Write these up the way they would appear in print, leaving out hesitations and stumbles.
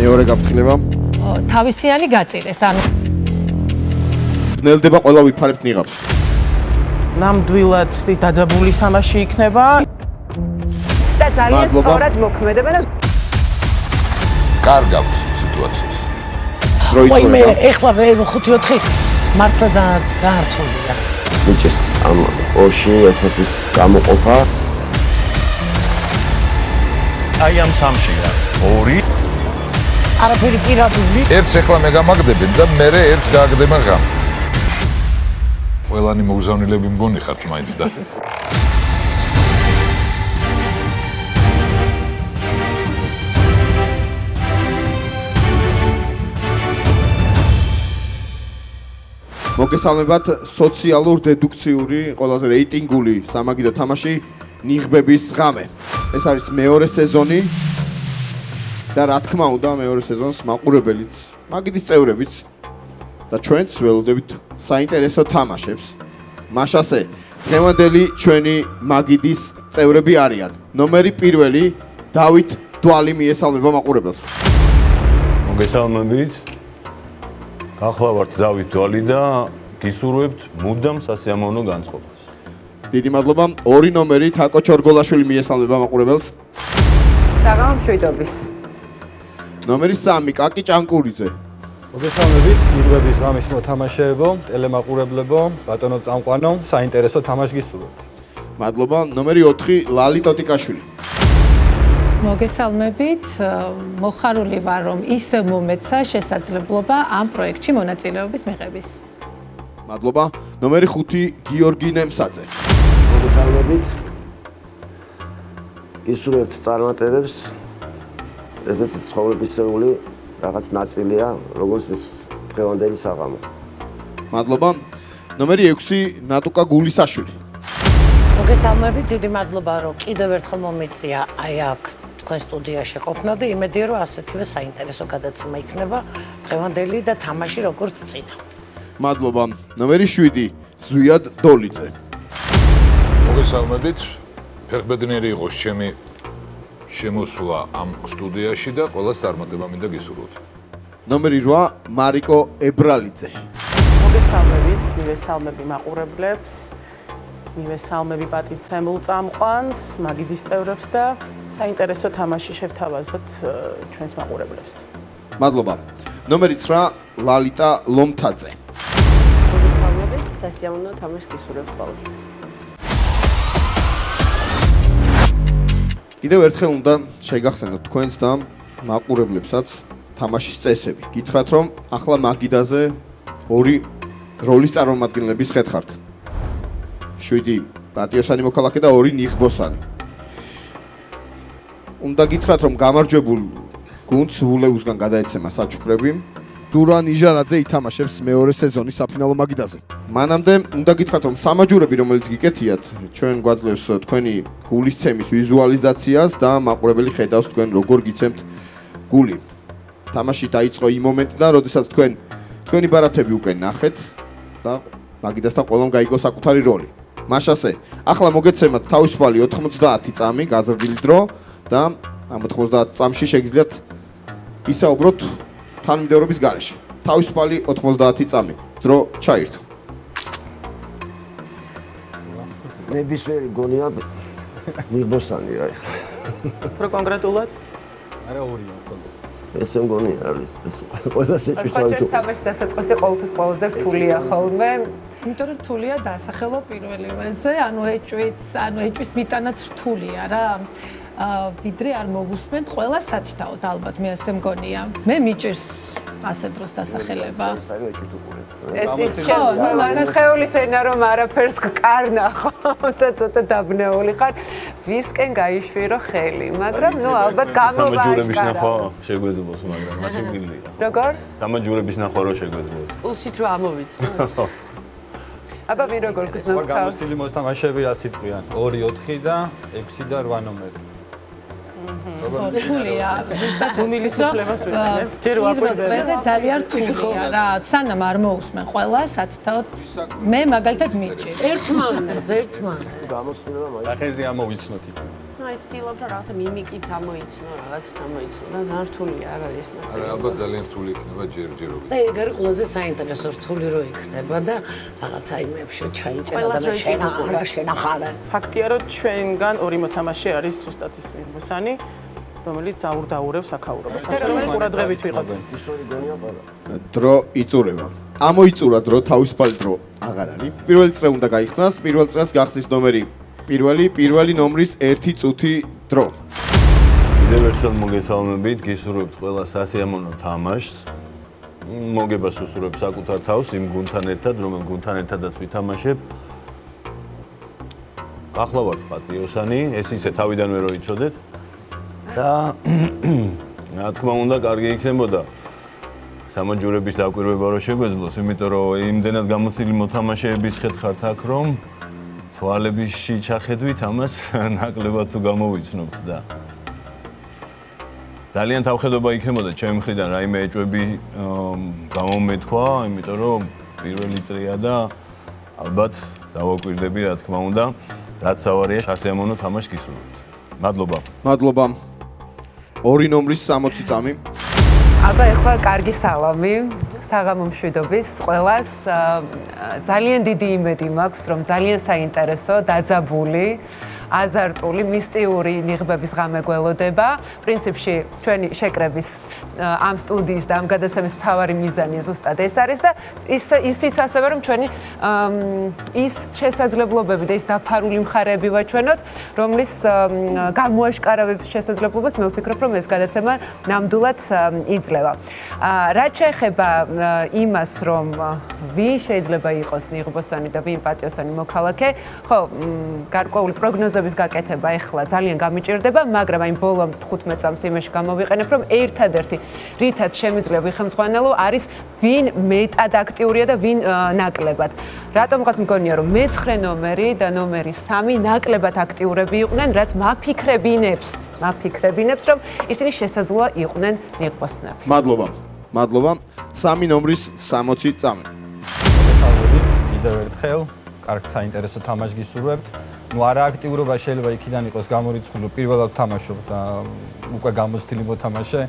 მეორე გაფრთხილება. თავისიანი გაწირეს, ანუ ნელდება ყველა ვიფარებთ ნიღაბს. ნამდვილად დაძაბული თამაში იქნება. და ძალიან სწორად მოქმედებენ და კარგავთ სიტუაციას. ვაიმე, ეხლა ვერ 5-4 მართლა ძალიან რთულია. ბიჭის ამ ორში ერთის გამოყოფა. აი ამ სამშია. ორი. არაფერი პირადული. ერთს ეხლა მე გამაგდებენ და მე ერთს გააგდება ღამ. ყველანი მოგზავნილები მგონი ხართ მაინც და მოგესალმებათ სოციალურ დედუქციური ყველაზე რეიტინგული სამაგიდო თამაში ნიღბების ღამე. ეს არის მეორე სეზონი და რა თქმა უნდა მეორე სეზონს მაყურებელიც, მაგიდის წევრებიც და ჩვენც ველოდებით საინტერესო თამაშებს. მაშასე დღევანდელი ჩვენი მაგიდის წევრები არიან. ნომერი პირველი დავით დვალი მიესალმება მაყურებელს. მოგესალმებით. გახლავართ დავით დვალი და გისურვებთ მუდამ სასიამოვნო განწყობას. დიდი მადლობა. ორი ნომერი თაკო ჩორგოლაშვილი მიესალმება მაყურებელს. საღამო მშვიდობის. ნომერი 3 კაკი ჭანკურიძე. მოგესალმებით, ნიღბების ღამის მოთამაშეებო, ტელემაყურებლებო, ბატონო წამყვანო, საინტერესო თამაში გისურვებთ. მადლობა. ნომერი 4 ლალი ტოტიკაშვილი. მოგესალმებით, მოხარული ვარ, რომ ისე მომეცა შესაძლებლობა ამ პროექტში მონაწილეობის მიღების. მადლობა. ნომერი 5 გიორგი ნემსაძე. მოგესალმებით. გისურვებთ წარმატებებს. ესეც ცხოვრებისეული რაღაც ნაწილია, როგორც ეს დღევანდელი საღამო. მადლობა. ნომერი 6 ნატუკა გულისაშვილი. მოგესალმებით, დიდი მადლობა, რომ კიდევ ერთხელ მომეწია აი აქ თქვენ სტუდიაში ყოფნა და იმედია, რომ ასეთივე საინტერესო გადაცემა იქნება დღევანდელი და თამაში როგორც წინა. მადლობა. ნომერი 7 ზვიად დოლიძე. მოგესალმებით. ფეხბედნიერი იყოს ჩემი შემოსვლა ამ სტუდიაში და ყველას წარმატება მინდა გისურვოთ. ნომერი 8 მარიკო ებრალიძე. მოგესალმებით, მივესალმები მაყურებლებს, მივესალმები პატივცემულ წამყვანს, მაგიდის წევრებს და საინტერესო თამაში შევთავაზოთ ჩვენს მაყურებლებს. მადლობა. ნომერი 9 ლალიტა ლომთაძე. მოგესალმებით, სასიამოვნო თამაშს გისურვებთ ყველას. კიდევ ერთხელ უნდა შეგახსენოთ თქვენს და მაყურებლებსაც თამაშის წესები. გითხრათ რომ ახლა მაგიდაზე ორი როლის წარმომადგენლების ხედხართ. 7 პატიოსანი მოქალაქე და 2 ნიღბოსანი. უნდა გითხრათ რომ გამარჯვებულ გუნდს ულეუსგან გადაეცემა საჩუქრები. დურან იჟარაძე ითამაშებს მეორე სეზონის საფინალო მაგიდაზე. მანამდე უნდა გითხრათ რომ სამაჯურები რომელიც გიკეთიათ ჩვენ გვაძლევს თქვენი გულისცემის ვიზუალიზაციას და მაყურებელი ხედავს თქვენ როგორ გიცემთ გული. თამაში დაიწყო იმ მომენტიდან, როდესაც თქვენი ბარათები უკვე ნახეთ და მაგიდასთან ყველამ გაიგო საკუთარი როლი. მაშასე, ახლა მოგეცემათ თავისუფალი 90 წამი გაზრდილი დრო და ამ 90 წამში შეგიძლიათ ისაუბროთ თანმიმდევრობის გარეშე. თავისუფალი 90 წამი. დრო ჩაირთო. ნებისმიერი გონია ნიღბოსანი რა ეხლა. უფრო კონკრეტულად? არა ორია მხოლოდ. ესე მგონი არის ეს ყველა შეჭრის სხვაჯერ თამაში დასაწყისი ყოველთვის ყველაზე რთულია ხოლმე. იმიტომ რომ რთულია დასახელო პირველივეზე, ანუ ეჭვის მიტანაც რთულია რა. ვიდრე არ მოვუსმენთ ყველა სათითაოდ ალბათ მე ასე მგონია. მე მიჭირს ასე დროს დასახელება. ეს ის ხელის ენა რომ არაფერს კარნა ხო და ცოტა დაბნეული ხარ ვისკენ გაიშვირო ხელი მაგრამ ნუ ალბათ გამოვააშკარა სამაჯურების ნახვა შეგვეძლოს მაგრამ მაშინ მიგლია როგორ სამაჯურების ნახვა რო შეგვეძლოს პულსით რო ამოვიცნო აბა მე როგორ გზნობს თავს გამოსტილი მოთამაშეები რა სიტყვიან 2 4 და 6 და 8 ნომერი რთულია. გუმილის უფლებას ვიყენებ. ჯერ ვაკვირდები. ძალიან რთულია რა. სანამ არ მოусმენ ყველა სათითაოდ მე მაგალითად მიჭირს. ერთმანეთს. გამოცდილება მაინც. ახეზე ამოვიცნოთ იქ. ნუ აი ცდილობ რომ რაღაცა მიმიკით ამოიცნო, რაღაც ამოიცნო და ძალიან რთულია არ არის ეს არა, ალბათ ძალიან რთული იქნება ჯერჯერობით. და ეგ არის ყველაზე საინტერესო რთული რო იქნება და რაღაცა იმებში ჩაიწერა და შენახარა. ფაქტია, რომ ჩვენგან ორი მოთამაშე არის ზუსტად ის ნიღბოსანი, რომელიც აურდაურებს აქაურობას. ასე რომ ყურადღებით ვიღოთ. ისორი გონია პარა. დრო იწურება. ამოიწურა დრო, თავისუფალი დრო აღარ არის. პირველი წრე უნდა გაიხსნას, პირველ წრეს გახსნის ნომერი პირველი ნომრის 1 წუთი დრო. კიდევ ერთხელ მოგესალმებით, გისურვებთ ყველა სასიამოვნო თამაშს. მოგებას უსურვებ საკუთარ თავს იმ გუნდთან ერთად, რომელ გუნდთან ერთადაც ვითამაშებ. გახლავართ პატიოსანი, ეს ისე თავიდანვე რო იცოდეთ. და რა თქმა უნდა, კარგი იქნებოდა სამაჯურების დაკვირვება რო შეგვეძლოს, იმიტომ რომ იმდენად გამოცდილი მოთამაშეების ხედავთ აქ, რომ თვალებში ჩახედვით ამას ნაკლებად თუ გამოვიცნობთ და ძალიან თავხედობა იქნებოდა ჩემი მხრიდან რაიმე ეჭვები გამომეთქვა, იმიტომ რომ პირველი წრეა და ალბათ დავაკვირდები, რა თქმა უნდა, რაც თავარია სასიამოვნო თამაშს გისურვებთ. მადლობა. მადლობა. 2 ნომრის 60 წამი. აბა ეხლა კარგი სალამი საღამო მშვიდობის ყველას. ძალიან დიდი იმედი მაქვს, რომ ძალიან საინტერესო, დაძაბული, აზარტული, მისტიური ნიღბების ღამე გველოდება. პრინციპში ჩვენი შეკრების ამ სტუდიის და ამ გადაცემის მთავარი მიზანი ზუსტად ეს არის და ისიც ასევე რომ ჩვენი ის შესაძლებლობები და ის დაფარული მხარეები ვაჩვენოთ, რომლის გამოაშკარავების შესაძლებლობას მე ვფიქრობ, რომ ეს გადაცემა ნამდვილად იძლევა. რაც შეეხება იმას, რომ ვინ შეიძლება იყოს ნიღბოსანი და ვინ პატიოსანი მოქალაქე, ხო, გარკვეული პროგნოზების გაკეთება ეხლა ძალიან გამიჭირდება, მაგრამ აი ბოლო 15 წამს იმაში გამოვიყენებ, რომ ერთადერთი რითაც შემიძლია ვიხელმძღვანელო არის ვინ მეტად აქტიურია და ვინ ნაკლებად. რატომღაც მგონია რომ მე-9 ნომერი და ნომერი 3 ნაკლებად აქტიურები იყვნენ, რაც მაფიქრებინებს, რომ ისინი შესაძლოა იყვნენ ნიღბოსნები. მადლობა. მადლობა. 3 ნომრის 60 წამი. მოგესალმებით კიდევ ერთხელ. კარგ საინტერესო თამაშს გისურვებთ. ნუ არა აქტიურობა შეიძლება იქიდან იყოს გამორიცხული, პირველად თამაშობ და უკვე გამოცდილი მოთამაშე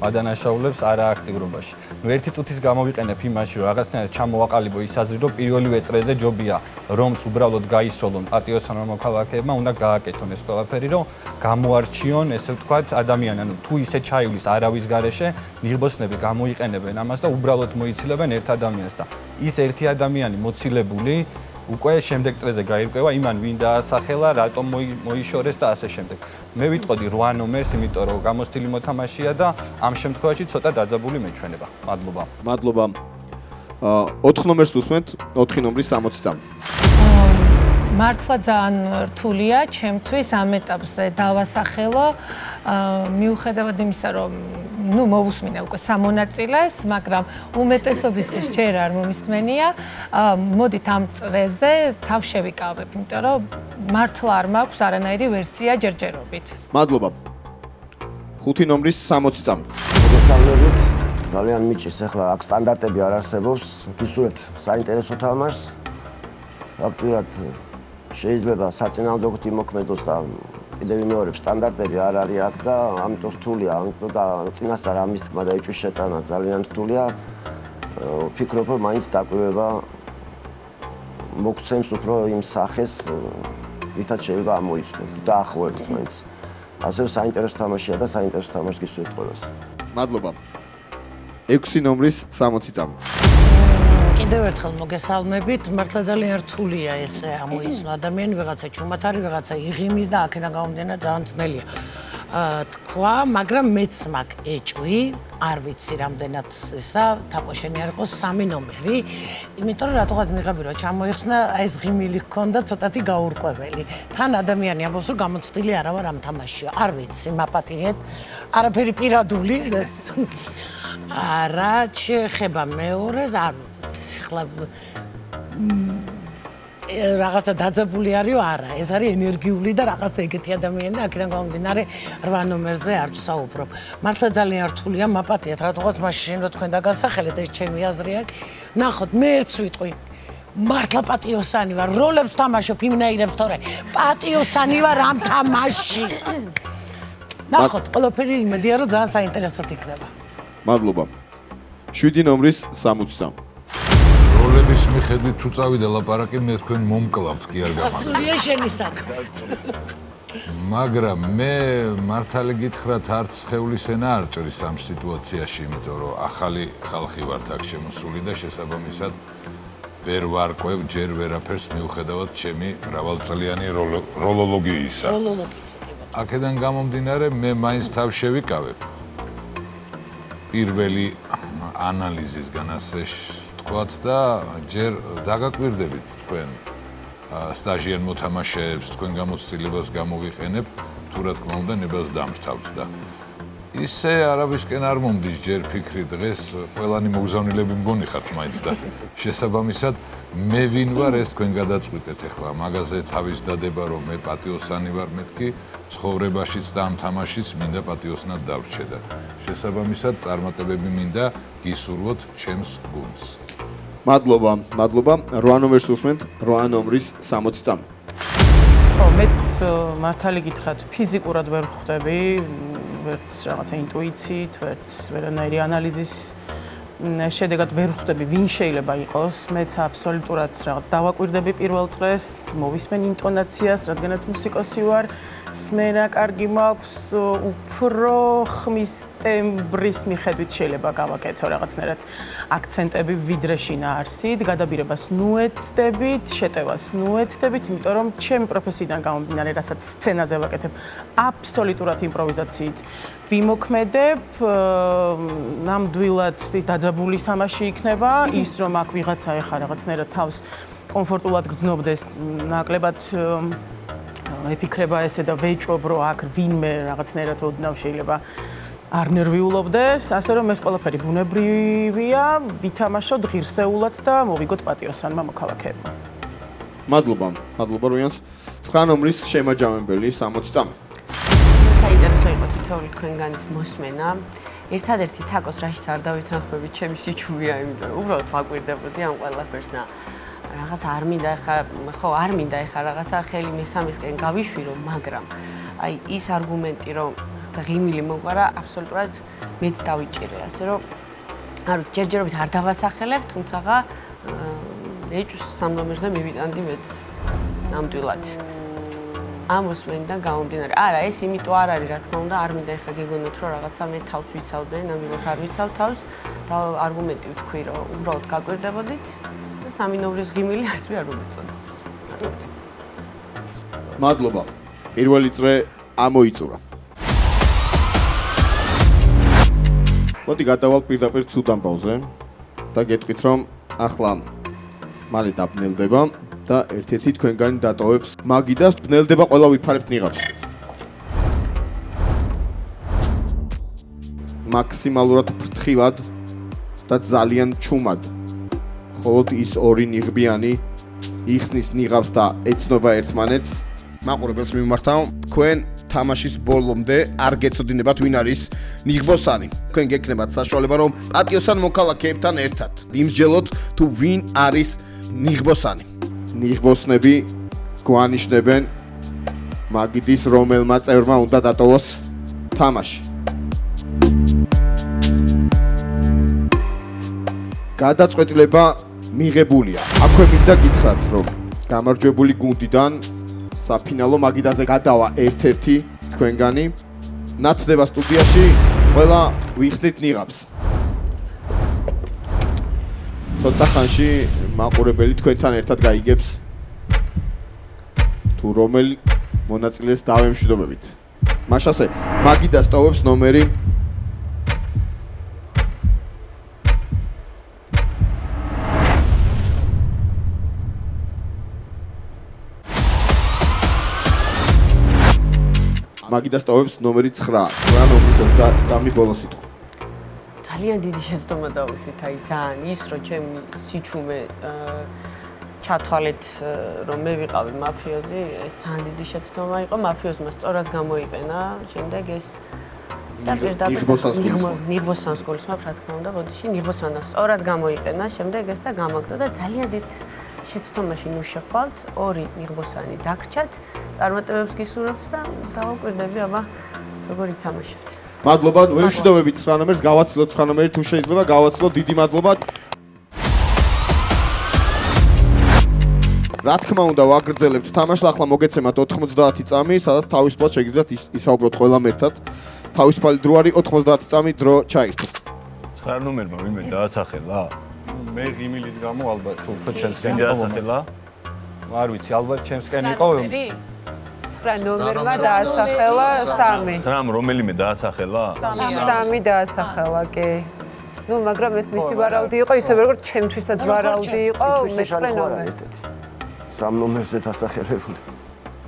ადანაშაულებს არა აქტიურობაში. ნუ 1 წუთის გამოვიყენებ იმაში, რომ რაღაცნაირად ჩამოვაყალიბო ის აზრი, რომ პირველივე წრეზე ჯობია, რომს უბრალოდ გაისროლონ პატიოსანმა მოქალაქეებმა, უნდა გააკეთონ ეს ყველაფერი, რომ გამოარჩიონ, ესე ვთქვათ, ადამიანი, ანუ თუ ისე ჩაივლის არავის გარეშე, ნიღბოსნები გამოიყენებენ ამას და უბრალოდ მოიცილებენ ერთ ადამიანს და ის ერთი ადამიანი მოცილებული უკვე შემდეგ წრეზე გაირკვევა იმან ვინ დაასახელა, რატომ მოიშორეს და ასე შემდეგ. მე ვიტყოდი 8 ნომერს, იმიტომ რომ გამოცდილი მოთამაშეა და ამ შემთხვევაში ცოტა დაძაბული მეჩვენება. მადლობა. მადლობა. 4 ნომერს უსმენთ, 4 ნომრის 60 წამი. მართლა ძალიან რთულია ჩემთვის ამ ეტაპზე დავასახელო, მიუხედავად იმისა, რომ მოვუსმინე უკვე სამონაწილეს, მაგრამ უმეტესობისთვის ჯერ არ მომისმენია. მოდით ამ წრეზე თავ შევიკავებ, იმიტომ რომ მართლა არ მაქვს არანაირი ვერსია ჯერჯერობით. მადლობა. 5 ნომრის 60 წამი. მოგესალმებით. ძალიან მიჭირს ახლა აქ სტანდარტები არ არსებობს. გისურვებთ საინტერესო თამაშს. აქტიურად შეიძლება საწინააღმდეგოდ იმოქმედოს და კიდევ ვიმეორებ სტანდარტები არ არის აქ და ამიტომ რთულია, ამიტომ და წინასწარ ამის თქმა და ეჭვის შეტანა ძალიან რთულია. ვფიქრობ, რომ მაინც დაკვირვება მოგცემს უფრო იმ სახეს, რითაც შეიძლება ამოიცნოთ და ახლოვებით მაინც. ასევე საინტერესო თამაშია და საინტერესო თამაშს გისურვებთ ყველას. მადლობა. 6 ნომრის 60 წამი. კიდევ ერთხელ მოგესალმებით. მართლა ძალიან რთულია ეს ამოიცნო ადამიანი, ვიღაცა ჩუმათარი, ვიღაცა იღიმის და აქედან გამომდინარე ძალიან ძნელია. თქვა, მაგრამ მეც მაქვს ეჭვი, არ ვიცი რამდენად ესა, თაკოშენი არ იყოს 3 ნომერი, იმიტომ რომ რატოღაც მიღები რომ ჩამოიხსნა, აი ეს ღიმილი ჰქონდა ცოტათი გაურკვეველი. თან ადამიანი ამბობს რომ გამოცდილი არა ვარ ამ თამაშში. არ ვიცი, მაპატიეთ, არაფერი პირადული. არა, შეეხება მეორეს, არ ახლა რაღაცა დაძაბული არისო, არა, ეს არის ენერგიული და რაღაცა ეგეთი ადამიანი და აქედან გამომდინარე 8 ნომერზე არ ვსაუბრობ. მართლა ძალიან რთულია, მაპატიეთ, რატოღაც მაშინ რომ თქვენ დაგასახელეთ, ეს ჩემი აზრი არის. ნახოთ, მე ერთს ვიტყვი. მართლა პატიოსანი ვარ, როლებს თამაშობ იმნაირებს თორე პატიოსანი ვარ ამ თამაშში. ნახოთ, ყველაფერი იმედია რომ ძალიან საინტერესოდ იქნება. მადლობა. 7 ნომრის 63. როლების მიხედვით თუ წავიდა ლაპარაკი, მე თქვენ მომკლავთ კი არ გამაგრებთ. სულია შენი საქმე. მაგრამ მე მართალი გითხრათ, არც სხეულის ენა არ ჭრის ამ სიტუაციაში, იმიტომ რომ ახალი ხალხი ვართ აქ შემოსული და შესაბამისად ვერ ვარკვევ ჯერ ვერაფერს მიუხედავად ჩემი მრავალწლიანი როლოლოგიისა. აქედან გამომდინარე, მე მაინც თავ შევიკავებ. პირველი ანალიზისგან ასე ვთქვათ და ჯერ დაგაკვირდებით თქვენ სტაჟიან მოთამაშეებს, თქვენ გამოცდილებას გამოვიყენებ, თუ რა თქმა უნდა ნებას დამრთავთ და ისე არავისკენ არ მომდის ჯერ ფიქრი დღეს ყველანი მოგზავნილები მგონი ხართ მაინც და შესაბამისად მე ვინ ვარ ეს თქვენ გადაწყვიტეთ ახლა მაგაზე თავის დადება რომ მე პატიოსანი ვარ მეთქი ცხოვრებაშიც და ამ თამაშიც მინდა პატიოსნად დავრჩე და შესაბამისად წარმატებები მინდა გისურვოთ ჩემს გუნდს. მადლობა. 8 ნომერს უსმენთ, 8 ნომრის 60. ხო, მეც მართალი გითხრათ, ფიზიკურად ვერ ხვდები, ვერც რაღაცა ინტუიციით, ვერც ვერანაირი ანალიზის შედეგად ვერ ხვდები, ვინ შეიძლება იყოს. მეც აბსოლუტურად რაღაც დავაკვირდები პირველ წრეს, მოვისმენ ინტონაციას, რადგანაც მუსიკოსი ვარ, სმენა კარგი მაქვს, უფრო ხმის ტემბრის მიხედვით შეიძლება გავაკეთო რაღაცნაირად აქცენტები ვიდრე შინაარსით, გადაბირებას ნუეცდებით, შეტევას ნუეცდებით, იმიტომ რომ ჩემი პროფესიიდან გამომდინარე, რასაც სცენაზე ვაკეთებ, აბსოლუტურად იმპროვიზაციით ვიმოქმედებ, ნამდვილად დაძაბული თამაში იქნება, ის რომ აქ ვიღაცა ეხა რაღაცნაირად თავს კომფორტულად გრძნობდეს, ნაკლებად ეფიქრება ესე და ვეჭვობ, რომ აქ ვინმე რაღაცნაირად ოდნავ შეიძლება არ ნერვიულობდეს, ასე რომ ეს ყველაფერი ბუნებრივია, ვითამაშოთ ღირსეულად და მოვიგოთ პატიოსანმა მოქალაქეებმა. მადლობა როიანს. 9 ნომრის შემაჯამებელი 60. საინტერესო იყო თითოეული თქვენგანის მოსმენა. ერთადერთი თაკოს რაშიც არ დავითანხმებით, ჩემი სიჩუმეა, იმიტომ რომ უბრალოდ ვაკვირდებოდი ამ ყველაფერს და რაღაცა არ მინდა ეხა რაღაცა ხელი მესამესკენ გავიშვირო, მაგრამ აი ის არგუმენტი რომ ღიმილი მოგვარა აბსოლუტურად მეც დავიჭირე, ასე რომ არ ვიცი, ჯერჯერობით არ დავასახელებ, თუმცა ეჭვს 3 ნომერზე მივიტანდი მეც ნამდვილად. ამ მოსმენიდან გამომდინარე. არა, ეს იმიტომ არ არის, რა თქმა უნდა, არ მინდა ეხლა გეგონოთ, რომ რაღაცა მე თავს ვიცავდე, ნამდვილად არ ვიცავ თავს და არგუმენტი ვთქვი, რომ უბრალოდ გაკვირდებოდით. 3 ნომრის ღიმილი არც ვერ მომეწონა. მადლობა. პირველი წრე ამოიწურა. მოდი გადავალ პირდაპირ ცუდ ამბავზე და გეტყვით რომ ახლა მალე დაბნელდება და ერთ-ერთი თქვენგანი დატოვებს მაგიდას, ბნელდება ყველა ვიფარებთ ნიღაბს. მაქსიმალურად ფრთხილად და ძალიან ჩუმად. ხოლოდ ის ორი ნიღბიანი იხსნის ნიღაბს და ეცნობა ერთმანეთს. მაყურებელს მიმართავ, თქვენ თამაშის ბოლომდე არ გეცოდინებათ ვინ არის ნიღბოსანი. თქვენ გეკნებათ საშუალება რომ პატიოსან მოქალაქეებთან ერთად იმსჯელოთ თუ ვინ არის ნიღბოსანი. ნიღბოსნები გვანიშნებენ მაგიდის რომელმა წევრმა უნდა დატოვოს თამაში. გადაწყვეტილება მიღებულია. აქვე მინდა გითხრათ, რომ გამარჯვებული გუნდიდან საფინალო მაგიდაზე გადავა ერთ-ერთი თქვენგანი. ნაცდება სტუდიაში, ყველა ვიხსნით ნიღაბს. ცოტა ხანში მაყურებელი თქვენთან ერთად გაიგებს თუ რომელ მონაწილეს დავემშვიდობებით. მაშასე მაგიდას ტოვებს ნომერი მაგიდას ტოვებს ნომერი 9. რა ნომრის 29 ბოლოს იტყვა. ძალიან დიდი შეცდომა დავუსვით, აი ძალიან ის რომ ჩემი სიჩუმე ჩათვალეთ რომ მე ვიყავი მაფიოზი, ეს ძალიან დიდი შეცდომა იყო, მაფიოზმა სწორად გამოიყენა, შემდეგ ეს და პირდაპირ ნიღბოსანს გულისხმობ, რა თქმა უნდა, ბოდიში ნიღბოსანს სწორად გამოიყენა, შემდეგ ეს და გამაგდო და ძალიან დიდ შეცდომაში ნუ შეხვალთ, 2 ნიღბოსანი დაგრჩათ, წარმატებებს გისურვებთ და დავაკვირდები აბა როგორ ითამაშებთ. მადლობა, ვემშვიდობებით 9 ნომერს, გავაცილოთ 9 ნომერი თუ შეიძლება, გავაცილოთ, დიდი მადლობა. რა თქმა უნდა, ვაგრძელებთ თამაშს, ახლა მოგეცემათ 90 წამი, სადაც თავისუფლად შეგიძლიათ ისაუბროთ ყველამ ერთად. თავისუფალი დრო არის 90 წამი დრო ჩაირთო. 9 ნომერმა ვინმე დაასახელა? მე ღიმილის გამო ალბათ უფრო ჩემსკენ ვინ დაასახელა? არ ვიცი, ალბათ ჩემსკენ იყო 9 ნომერმა დაასახელა 3. 9 რომელიმე დაასახელა? 3 დაასახელა, კი. ნუ, მაგრამ ეს მისი ვარაუდი იყო, ისე როგორც ჩემთვისაც ვარაუდი იყო, მე-9 ნომერი. 3 ნომერზე დასახელებული.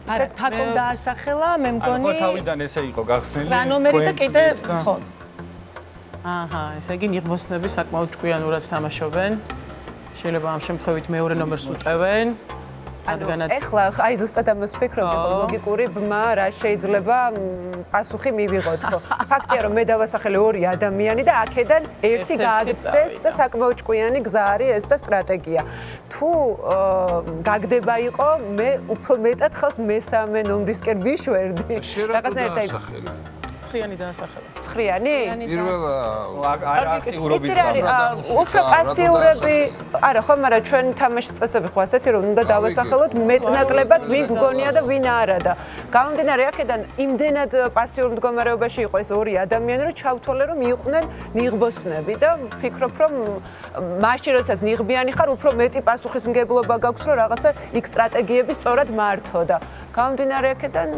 არა, თაკომ დაასახელა, მე მგონი. ხო, თავიდან ესე იყო გახსნილი. 9 ნომერი და კიდე ხო. აჰა, ესე იგი ნიღბოსნები საკმაოდ ჭკვიანურად თამაშობენ. შეიძლება ამ შემთხვევით მეორე ნომერს უწევენ. რადგანაც ეხლა აი ზუსტად ამას ვფიქრობდი, რომ ლოგიკური ბმა რა შეიძლება პასუხი მივიღოთ, ხო? ფაქტია, რომ მე დავასახელე 2 ადამიანი და აქედან ერთი გააგდეს და საკმაოდ ჭკვიანი გზა არის ეს და სტრატეგია. თუ გაგდება იყო, მე უფრო მეტად ხალხს მე-3 ნომრისკენ ვიშვერდი. რაღაცნაირად აი ცხრიანი დაასახელა. ცხრიანი? პირველ არ აქტიურობის უფრო პასიურები, არა ხო, მაგრამ ჩვენ თამაშის წესები ხო ასეთი, რომ უნდა დავასახელოთ მეტნაკლებად ვინ გგონია და ვინ არა და გამომდინარე აქედან იმდენად პასიურ მდგომარეობაში იყო ეს 2 ადამიანი, რომ ჩავთვალე, რომ იყვნენ ნიღბოსნები და ვფიქრობ, რომ მაშინ როდესაც ნიღბიანი ხარ, უფრო მეტი პასუხისმგებლობა გაქვს, რომ რაღაცა იქ სტრატეგიები სწორად მართო და გამომდინარე აქედან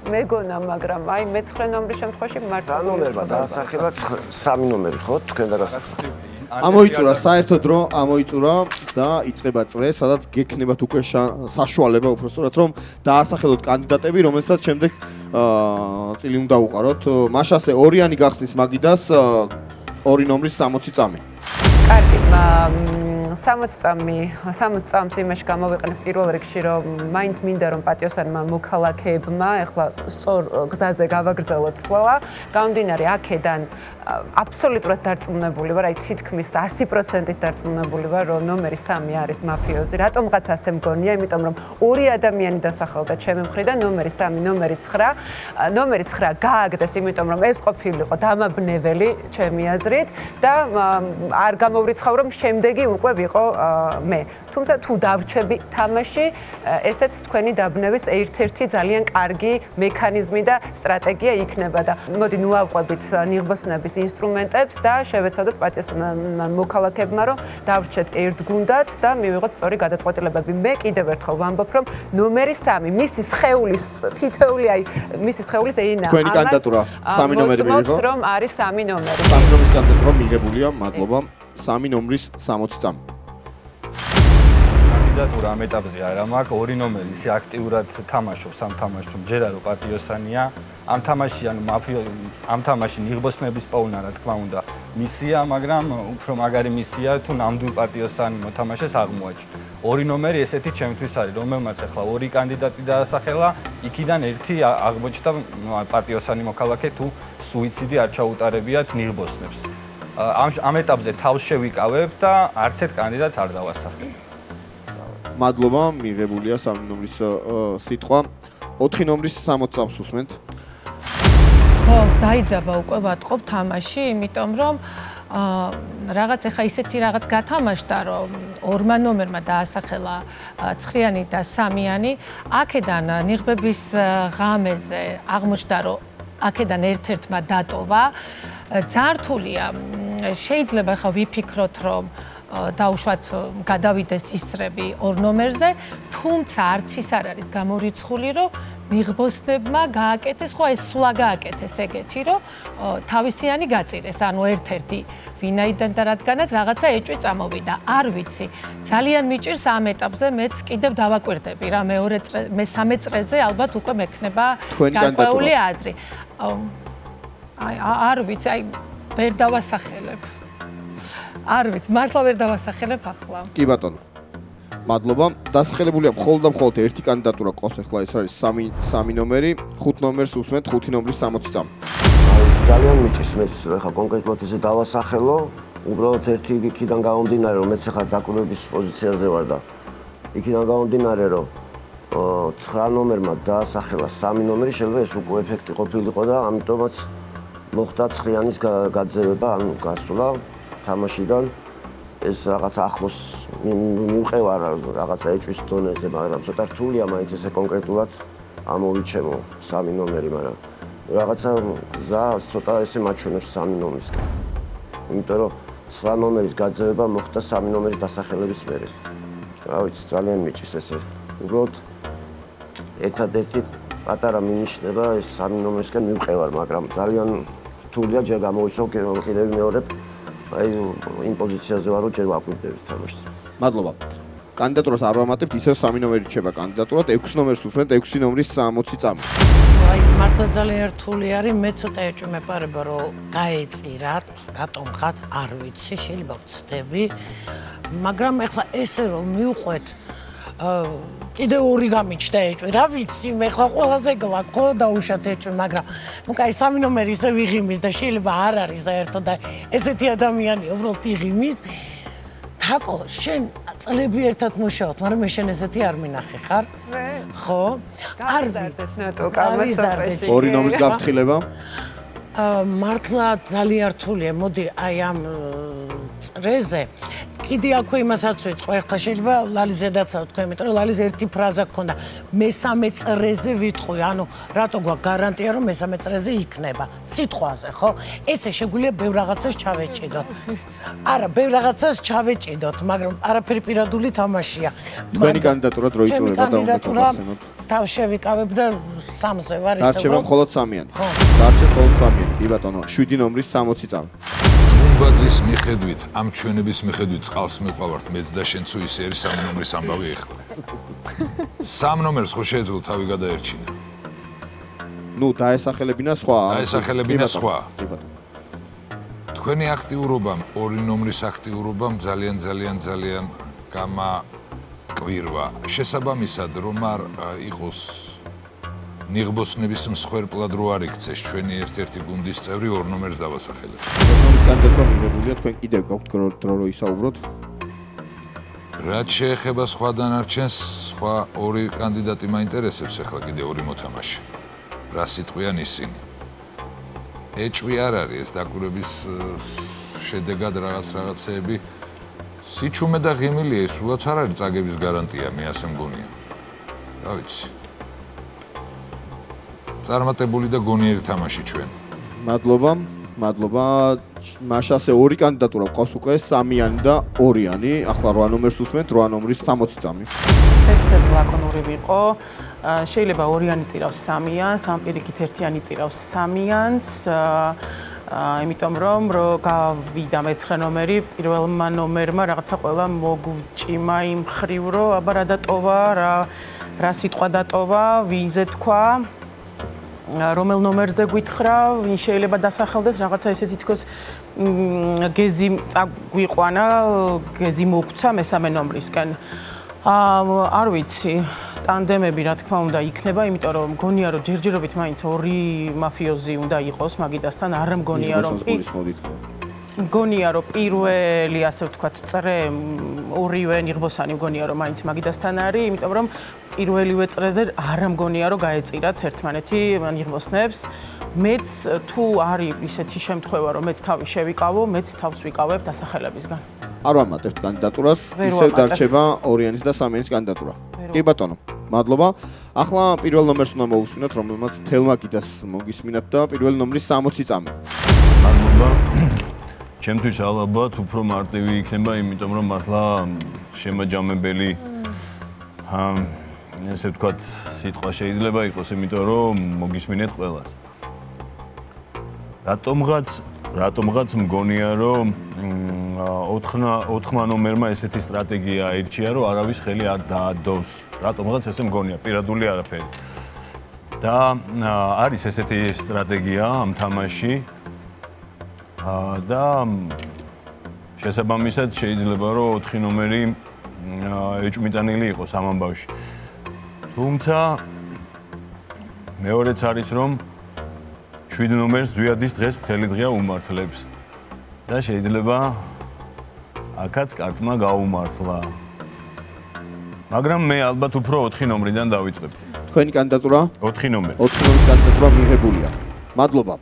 მეგონა, მაგრამ აი მე-9 ნომრის შემთხვევაში მართლა ნომერმა დაასახელა 3 ნომერი, ხო? თქვენ დაგასახელეთ. ამოიწურა საერთო დრო, ამოიწურა და იწყება წრე, სადაც გექნებათ უკვე საშუალება უბრალოდ რომ დაასახელოთ კანდიდატები, რომელსაც შემდეგ წილი უნდა უყაროთ. მაშასე ორიანი გახსნის მაგიდას 2 ნომრის 60 წამი. კარგი, 60 წამს იმაში გამოვიყენებ პირველ რიგში, რომ მაინც მინდა რომ პატიოსანმა მოქალაქეებმა ეხლა სწორ გზაზე გავაგრძელოთ სვლა. გამომდინარე აქედან აბსოლუტურად დარწმუნებული ვარ, აი თითქმის 100%-ით დარწმუნებული ვარ, რომ ნომერი 3 არის მაფიოზი. რატომღაც ასე მგონია, იმიტომ რომ 2 ადამიანი დასახელდა ჩემი მხრიდან, ნომერი 3, ნომერი 9. ნომერი 9 გააგდეს, იმიტომ რომ ეს ყოფილიყო დამაბნეველი ჩემი აზრით და არ გამოვრიცხავ რომ შემდეგი უკვე ვიყო მე. თუმცა თუ დავრჩები თამაში, ესეც თქვენი დაბნევის ერთ-ერთი ძალიან კარგი მექანიზმი და სტრატეგია იქნება და მოდი ნუ ავყვებით ნიღბოსნების ინსტრუმენტებს და შევეცადოთ პატიოსანმა მოქალაქეებმა რომ დავრჩეთ ერთ გუნდად და მივიღოთ სწორი გადაწყვეტილებები. მე კიდევ ერთხელ ვამბობ რომ ნომერი 3, მისი სხეულის თითეული აი მისი სხეულის ენა. თქვენი კანდიდატურა 3 ნომერი მიიღო. რომ არის 3 ნომერი. 3 ნომრის კანდიდატურა მიღებულია, მადლობა. 3 ნომრის 60 წამი. კანდიდატურა ამ ეტაპზე არა მაქვს, 2 ნომერი ისე აქტიურად თამაშობს ამ თამაშში, ჯერა რომ პატიოსანია. ამ თამაში ანუ ამ თამაში ნიღბოსნების პოვნა რა თქმა უნდა მისია, მაგრამ უფრო მაგარი მისია თუ ნამდვილ პატიოსანი მოთამაშეს აღმოაჩინო. 2 ნომერი ესეთი ჩემთვის არის, რომელმაც ახლა 2 კანდიდატი დაასახელა, იქიდან ერთი აღმოჩნდა პატიოსანი მოქალაქე თუ სუიციდი არ ჩაუტარებიათ ნიღბოსნებს. ამ ეტაპზე თავს შევიკავებ და არც ერთ კანდიდატს არ დავასახე. მადლობა, მიღებულია 3 ნომრის სიტყვა. 4 ნომრის 60 წამს უსმენთ. ხო, დაიძაბა უკვე ვატყობ თამაში, იმიტომ რომ რაღაც ახლა ისეთი რაღაც გათამაშდა, რომ 2 ნომერმა დაასახელა 9-იანი და 3-იანი. აქედან ნიღბების ღამეზე აღმოჩნდა, რომ აქედან ერთ-ერთმა დატოვა. ძართულია, შეიძლება ახლა ვიფიქროთ, რომ დაუშვათ გადავიდეს ისრები 2 ნომერზე, თუმცა არც ის არ არის გამორიცხული, რომ ნიღბოსნებმა გააკეთეს, ხო ეს სულა გააკეთეს ეგეთი, რომ თავისიანი გაწირეს, ანუ ერთ-ერთი ვინაიდან და რადგანაც რაღაცა ეჭვი წამოვიდა. არ ვიცი, ძალიან მიჭირს ამ ეტაპზე, მეც კიდევ დავაკვირდები რა, მე-3 წრეზე ალბათ უკვე მექნება გარკვეული აზრი. აი არ ვიცი, აი ვერ დავასახელებ. არ ვიცი, მართლა ვერ დავასახელებ ახლა. კი ბატონო. მადლობა. დასახელებულია მხოლოდ და მხოლოდ ერთი კანდიდატურა ყავს, ახლა ეს არის 3 ნომერი, 5 ნომერს უსმენთ 5 ნომრის 60 წამი. ძალიან მიჭირს მეც ახლა კონკრეტულად ესე დავასახელო, უბრალოდ ერთი იქიდან გამომდინარე, რომ მეც ახლა დაკვირვების პოზიციაზე ვარ და იქიდან გამომდინარე, რომ 9 ნომერმა დაასახელა 3 ნომერი, შეიძლება ეს უკვე ეფექტი ყოფილიყო და ამიტომაც მოხდა ცხიანის გაძევება, ანუ გასვლა თამაშიდან. ეს რაღაც ახლოს მივყევა რაღაცა ეჭვის დონეზე, მაგრამ ცოტა რთულია მაინც ესე კონკრეტულად ამოვიჩემო 3 ნომერი, მაგრამ რაღაცა გზა ცოტა ესე მაჩვენებს 3 ნომრისგან. იმიტომ რომ 9 ნომერის გაძევება მოხდა 3 ნომერის დასახელების მერე. რა ვიცი, ძალიან მიჭის ესე. უბრალოდ ერთადერთი პატარა მინიშნება ეს 3 ნომერისგან მივყევარ, მაგრამ ძალიან რთულია ჯერ გამოვიცვალ კიდევ მეორებ. აი იმ პოზიციაზე ვარო ჯერ ვაკვირდებით თამაშს. მადლობა. კანდიდატურას არ ვამატებთ, ისევ 3 ნომერი რჩება კანდიდატურად, 6 ნომერს უსმენთ 6 ნომრის 60 წამი. აი მართლა ძალიან რთული არის, მე ცოტა ეჭვი მეპარება რომ გაეწირათ, რატომღაც არ ვიცი, შეიძლება ვცდები, მაგრამ ეხლა ესე რომ მივყვეთ კიდე ორი გამიჩნდა ეჭვი, რა ვიცი, მე ხა ყველაზე გვაქვს ხო დაუშვათ ეჭვი, მაგრამ ნუ კაი 3 ნომერი ისე ვიღიმის და შეიძლება არ არის საერთოდ და ესეთი ადამიანია უბრალოდ იღიმის. თაკო, შენ წლები ერთად მუშაობთ, მაგრამ მე შენ ესეთი არ მინახე ხარ? მე? ხო? არ ვიზარდეთ ნატო კამასობაში. 2 ნომრის გაფრთხილება. მართლა ძალიან რთულია. მოდი აი ამ წრეზე კიდე აქვე იმასაც ვიტყვი, ახლა შეიძლება ლალის ზედაცავ თქვენ, იმიტომ რომ ლალის ერთი ფრაზა გქონდა. მესამე წრეზე ვიტყვი, ანუ რატო გვაქვს გარანტია რომ მესამე წრეზე იქნება სიტყვაზე, ხო? ესე შეგვიძლია ბევრ რაღაცას ჩავეჭიდოთ. არა, ბევრ რაღაცას ჩავეჭიდოთ, მაგრამ არაფერი პირადული თამაშია. თქვენი კანდიდატურა დრო იწურება და უნდა გავხსენოთ. თავ შევიკავებ და 3-ზე ვარ ისე. დარჩება მხოლოდ 3-იანი. დარჩება მხოლოდ 3-იანი. კი ბატონო, 7 ნომრის 60 წამი. გუმბაძის მიხედვით, ამ ჩვენების მიხედვით წყალს მიყვავართ მეც და შენც ის არის 3 ნომრის ამბავი ეხლა. 3 ნომერს ხო შეეძლო თავი გადაერჩინა. ნუ დაესახელებინა სხვა. დაესახელებინა სხვა. კი ბატონო. თქვენი აქტიურობამ, 2 ნომრის აქტიურობამ ძალიან გამაკვირვა. შესაბამისად, რომ არ იყოს ნიღბოსნების მსხვერპლად რო არ იქცეს ჩვენი ერთ-ერთი გუნდის წევრი 2 ნომერს დავასახელებ. 2 ნომრის კანდიდატურა მიღებულია, თქვენ კიდევ გაქვთ დრო რო ისაუბროთ. რაც შეეხება სხვა დანარჩენს, სხვა 2 კანდიდატი მაინტერესებს ახლა კიდე 2 მოთამაშე. რა სიტყვიან ისინი? ეჭვი არ არის ეს დაკვირვების შედეგად რაღაცეები. სიჩუმე და ღიმილია, ეს სულაც არ არის წაგების გარანტია, მე ასე მგონია. რა ვიცი. წარმატებული და გონიერი თამაში ჩვენ. მადლობა. მაშასე 2 კანდიდატურა გვყავს უკვე 3-იანი და 2-იანი. ახლა 8 ნომერს უსმენთ 8 ნომრის 60 წამი. ტექსტები ლაკონური ვიყო. შეიძლება 2-იანი წირავს 3-იანს, ამ პირიქით 1-იანი წირავს 3-იანს. იმიტომ რომ გავიდა მე-9 ნომერი, პირველმა ნომერმა რაღაცა ყველა მოგუჭიმა იმ ხრივ, რომ აბა რა დატოვა, რა სიტყვა დატოვა, ვინზე თქვა. რომელ ნომერზე გვითხრა, ვინ შეიძლება დასახელდეს, რაღაცა ესეთი თქოს გეზი წაგვიყვანა, გეზი მოგცა მე-3 ნომრისკენ. არ ვიცი, ტანდემები რა თქმა უნდა იქნება, იმიტომ რომ მგონია რომ ჯერჯერობით მაინც 2 მაფიოზი უნდა იყოს მაგიდასთან, არ მგონია რომ მგონია რომ პირველი ასე ვთქვათ წრე 2-ვე ნიღბოსანი მგონია რომ მაინც მაგიდასთან არის, იმიტომ რომ პირველივე წრეზე არ მგონია რომ გაეწირათ ერთმანეთი ნიღბოსნებს. მეც თუ არის ისეთი შემთხვევა რომ მეც თავი შევიკავო, მეც თავს ვიკავებ დასახელებისგან. არ ვამატებთ კანდიდატურას, ისევ დარჩება 2-яნის და 3-яნის კანდიდატურა. კი ბატონო, მადლობა. ახლა პირველ ნომერს უნდა მოусმინოთ, რომელმაც თელმა კიდას მოგისმინათ და პირველი ნომრის 60 წამი. მადლობა. ჩემთვის ალბათ უფრო მარტივი იქნება, იმიტომ რომ მართლა შემაჯამებელი ესე ვთქვათ, სიტყვა შეიძლება იყოს, იმიტომ რომ მოგისმინეთ ყველას. რატომღაც მგონია, რომ 4 ნომერმა ესეთი სტრატეგია აირჩია, რომ არავის ხელი არ დაადოს. რატომღაც ესე მგონია, პირადული არაფერი. და არის ესეთი სტრატეგია ამ თამაში. და შესაბამისად შეიძლება რომ 4 ნომერი ეჭვმიტანილი იყოს ამ ამბავში. თუმცა მეორეც არის რომ 7 ნომერს ზვიადის დღეს მთელი დღე უმართლებს და შეიძლება აქაც კარტმა გაუმართლა. მაგრამ მე ალბათ უფრო 4 ნომრიდან დავიწყებ. თქვენი კანდიდატურა 4 ნომერი. 4 ნომრის კანდიდატურა მიღებულია. მადლობა.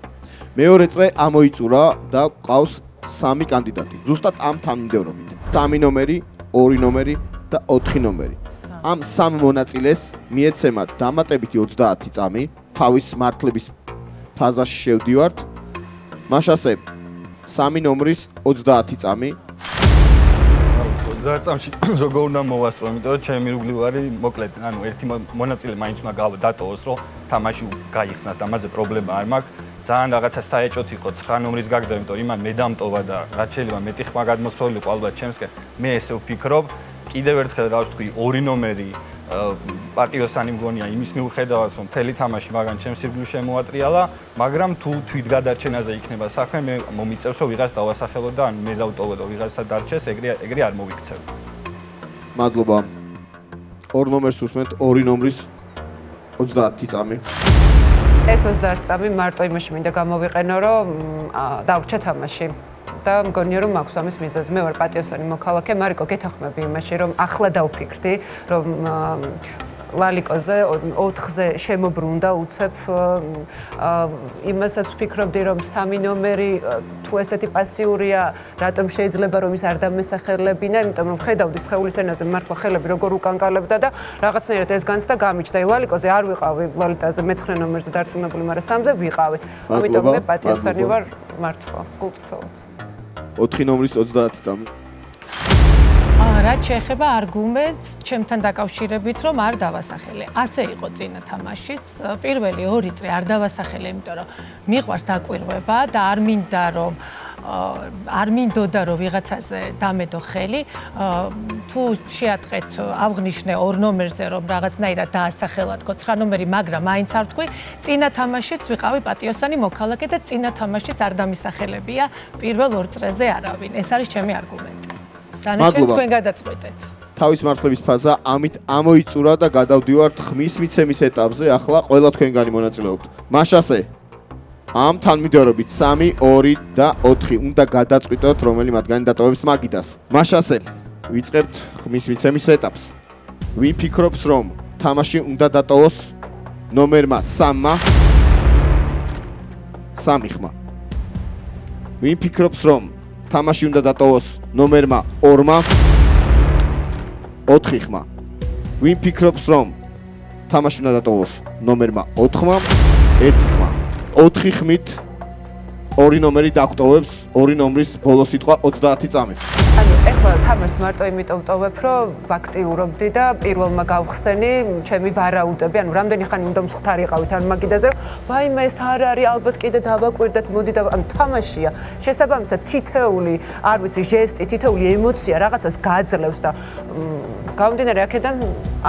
მეორე წრე ამოიწურა და ყავს 3 კანდიდატი. ზუსტად ამ თანმიმდევრობით. 3 ნომერი, 2 ნომერი და 4 ნომერი. ამ 3 მონაწილეს მიეცემათ დამატებითი 30 წამი, თავის მართლების ფაზაში შევდივართ. მაშასე 3 ნომრის 30 წამი. 30 წამში როგორ უნდა მოვასწრო, იმიტომ რომ ჩემი უგლივარი მოკლედ, ანუ ერთი მონაწილე მაინც უნდა დატოვოს, რომ თამაში გაიხსნას და ამაზე პრობლემა არ მაქვს. ძალიან რაღაცა საეჭოთ იყო 9 ნომრის გაგდა, იმიტომ რომ იმან მე დამტოვა და რაც შეიძლება მეტი ხმა გადმოსროლიყო ალბათ ჩემსკენ. მე ესე ვფიქრობ, კიდევ ერთხელ რა ვთქვი, 2 ნომერი პატიოსანი მგონია იმის მიუხედავად, რომ მთელი თამაში მაგან ჩემს ირგვლივ შემოატრიალა, მაგრამ თუ თვითგადარჩენაზე იქნება საქმე, მე მომიწევს რომ ვიღას დავასახელო და ან მე დავტოვო და ვიღაცა დარჩეს, ეგრე არ მოვიქცევ. მადლობა. 2 ნომერს უსმენთ 2 ნომრის 30 წამი. ეს 30 წამი მარტო იმაში მინდა გამოვიყენო, რომ დავრჩა თამაში. და მგონია რომ მაქვს ამის მიზეზი. მე ვარ პატიოსანი მოქალაქე, მარიკო გეთანხმები იმაში, რომ ახლა დავფიქრდი, რომ ლალიკოზე 4-ზე შემოbrunda უცებ იმასაც ვფიქრობდი, რომ 3 ნომერი თუ ესეთი პასიურია, რატომ შეიძლება რომ ის არ დამესახელებინა, იმიტომ რომ ხედავდი სხეულის ენაზე მართლა ხელები როგორ უკანკალებდა და რაღაცნაირად ეს განცდა გამიჩნდა. ლალიკოზე არ ვიყავი, ლალიტაზე მე-9 ნომერზე დარწმუნებული, მაგრამ 3-ზე ვიყავი. ამიტომ მე პატიოსანი ვარ მართლა, გულწრფელად. 4 ნომრის 30 წამი. რაც შეეხება არგუმენტს, ჩემთან დაკავშირებით, რომ არ დავასახელე. ასე იყო წინა თამაშიც. პირველი 2 წრე არ დავასახელე, იმიტომ რომ მიყვარს დაკვირვება და არ მინდოდა რომ ვიღაცაზე დამედო ხელი. თუ შეატყეთ აღნიშნე 2 ნომერზე რომ რაღაცნაირად დაასახელა თქო 9 ნომერი, მაგრამ მაინც არ თქვი, წინა თამაშიც ვიყავი პატიოსანი მოქალაქე და წინა თამაშიც არ დამისახელებია პირველ 2 წრეზე არავინ. ეს არის ჩემი არგუმენტი. დანარჩენ თქვენ გადაწყვეტეთ. თავის მართლების ფაზა ამით ამოიწურა და გადავდივართ ხმის მიცემის ეტაპზე. ახლა ყველა თქვენგანი მონაწილეობთ. მაშასე ამ თანმიმდევრობით 3, 2 და 4 უნდა გადაწყვიტოთ, რომელი მათგანი დატოვებს მაგიდას. მაშასე ვიწყებთ ხმის მიცემის ეტაპს. ვინ ფიქრობს, რომ თამაში უნდა დატოვოს ნომერმა 3-მა? 3 ხმა. ვინ ფიქრობს, რომ თამაში უნდა დატოვოს ნომერმა 2-მა? 4 ხმა. ვინ ფიქრობს, რომ თამაში უნდა დატოვოს ნომერმა 4-მა? 1 ხმა. 4 ხმით 2 ნომერი დაგვტოვებს 2 ნომრის ბოლო სიტყვა 30 წამი. ანუ ეხლა თამაშს მარტო იმიტომ ვტოვებ, რომ ვაქტიურობდი და პირველმა გავხსენი ჩემი ვარაუდები, ანუ რამდენი ხანი უნდა მსხთარიყავით ამ მაგიდაზე, რომ ვაიმე ეს არ არის, ალბათ კიდე დავაკვირდეთ, მოდი და ანუ თამაშია. შესაბამისად თითეული, არ ვიცი, ჟესტი, თითეული ემოცია რაღაცას გააძლევს და გამომდინარე აქედან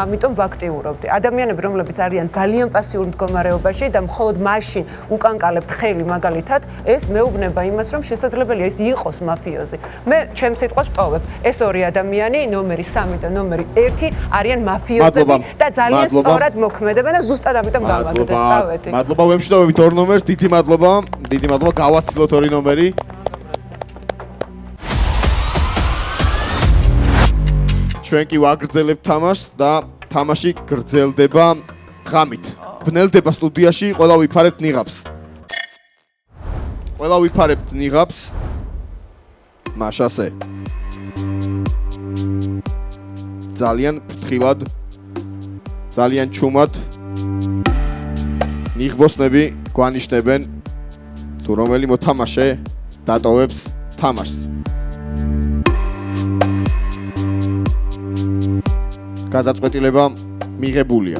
ამიტომ ვაქტიურობდი. ადამიანები, რომლებიც არიან ძალიან პასიურ მდგომარეობაში და მხოლოდ მაშინ უკანკალებთ ხელი მაგალითად, ეს მეუბნება იმას, რომ შესაძლებელია ის იყოს მაფიოზი. მე ჩემს სიტყვას ვტოვებ. ეს 2 ადამიანი, ნომერი 3 და ნომერი 1 არიან მაფიოზები და ძალიან სწორად მოქმედებენ და ზუსტად ამიტომ გავაგდეთ, წავედი. მადლობა, ვემშვიდობებით 2 ნომერს, დიდი მადლობა. დიდი მადლობა, გავაცილოთ 2 ნომერი. ჩვენ კი ვაგრძელებთ თამაშს და თამაში გრძელდება ღამით. ბნელდება სტუდიაში, ყველა ვიფარებთ ნიღაბს. ყველა ვიფარებთ ნიღაბს. მაშასე. ძალიან ფრთხილად, ძალიან ჩუმად ნიღბოსნები გვანიშნებენ თუ რომელი მოთამაშე დატოვებს თამაშს. გადაწყვეტილება მიღებულია.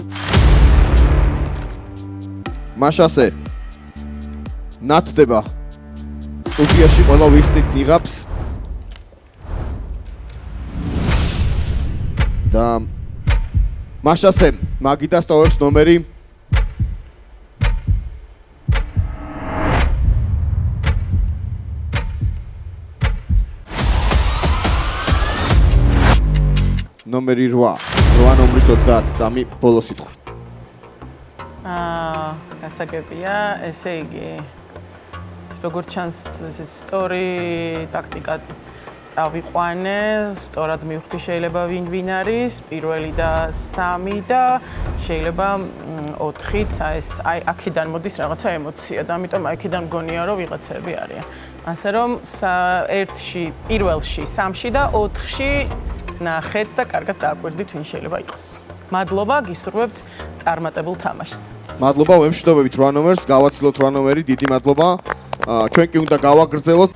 მაშასე ნათდება სტუდიაში ყველა ვიხსნით ნიღაბს და მაშასე მაგიდას ტოვებს ნომერი 8 ნომრის 30 წამი ბოლო სიტყვა. გასაგებია, ესე იგი როგორც ჩანს, ეს სწორი ტაქტიკა წავიყვანე, სწორად მივხვდი შეიძლება ვინ არის, პირველი და 3 და შეიძლება 4-იც, აი აქედან მოდის რაღაცა ემოცია და ამიტომ აქედან მგონია რომ ვიღაცები არიან. ასე რომ 1-ში, პირველში, 3-ში და 4-ში ნახეთ და კარგად დააკვირდით ვინ შეიძლება იყოს. მადლობა, გისურვებთ წარმატებულ თამაშს. მადლობა, ვემშვიდობებით 8 ნომერს, გავაცილოთ 8 ნომერი, დიდი მადლობა. ჩვენ კი უნდა გავაგრძელოთ.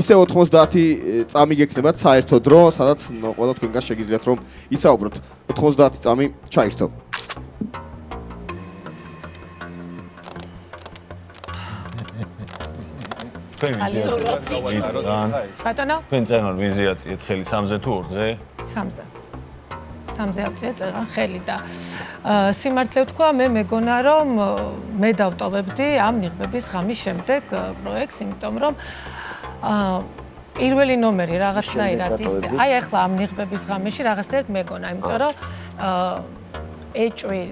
ისე 90 წამი გექნებათ საერთო დრო, სადაც ყველა თქვენგან შეგიძლიათ რომ ისაუბროთ. 90 წამი ჩაირთო. ბატონო? თქვენ წეგან ვიზი აწიეთ ხელი 3-ზე თუ 2-ზე? 3-ზე. 3-ზე აწიეთ წეგან ხელი და სიმართლე ვთქვა, მე მეგონა რომ მე დავტოვებდი ამ ნიღბების ღამის შემდეგ პროექტს, იმიტომ რომ პირველი ნომერი რაღაცნაირად ისე აი ახლა ამ ნიღბების ღამეში რაღაცნაირად მეგონა, იმიტომ რომ ეჭვი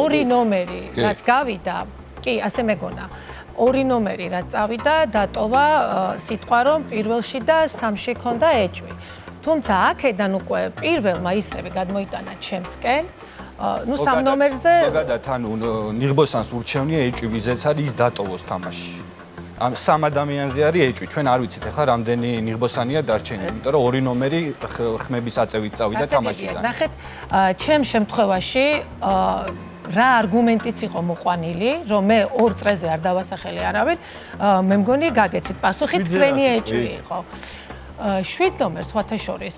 ორი ნომერი რაც გავიდა, კი, ასე მეგონა. ორი ნომერი რაც წავიდა, დატოვა სიტყვა რომ პირველში და 3-ში ქონდა ეჭვი. თუმცა აქედან უკვე პირველმა ისრები გადმოიტანა ჩემსკენ. ნუ 3 ნომერზე ზოგადად ანუ ნიღბოსანს ურჩევნია ეჭვი ვიზეც არის ის დატოვოს თამაში. ამ 3 ადამიანზე არის ეჭვი. ჩვენ არ ვიცით ახლა რამდენი ნიღბოსანია დარჩენილი, იმიტომ რომ ორი ნომერი ხმების აწევით წავიდა თამაშიდან. ნახეთ, ჩემ შემთხვევაში რა არგუმენტიც იყო მოყვანილი, რომ მე 2 წრეზე არ დავასახელე არავინ, მე მგონი გაგეცით პასუხი თქვენი ეჭვი იყო. 7 ნომერს სხვათა შორის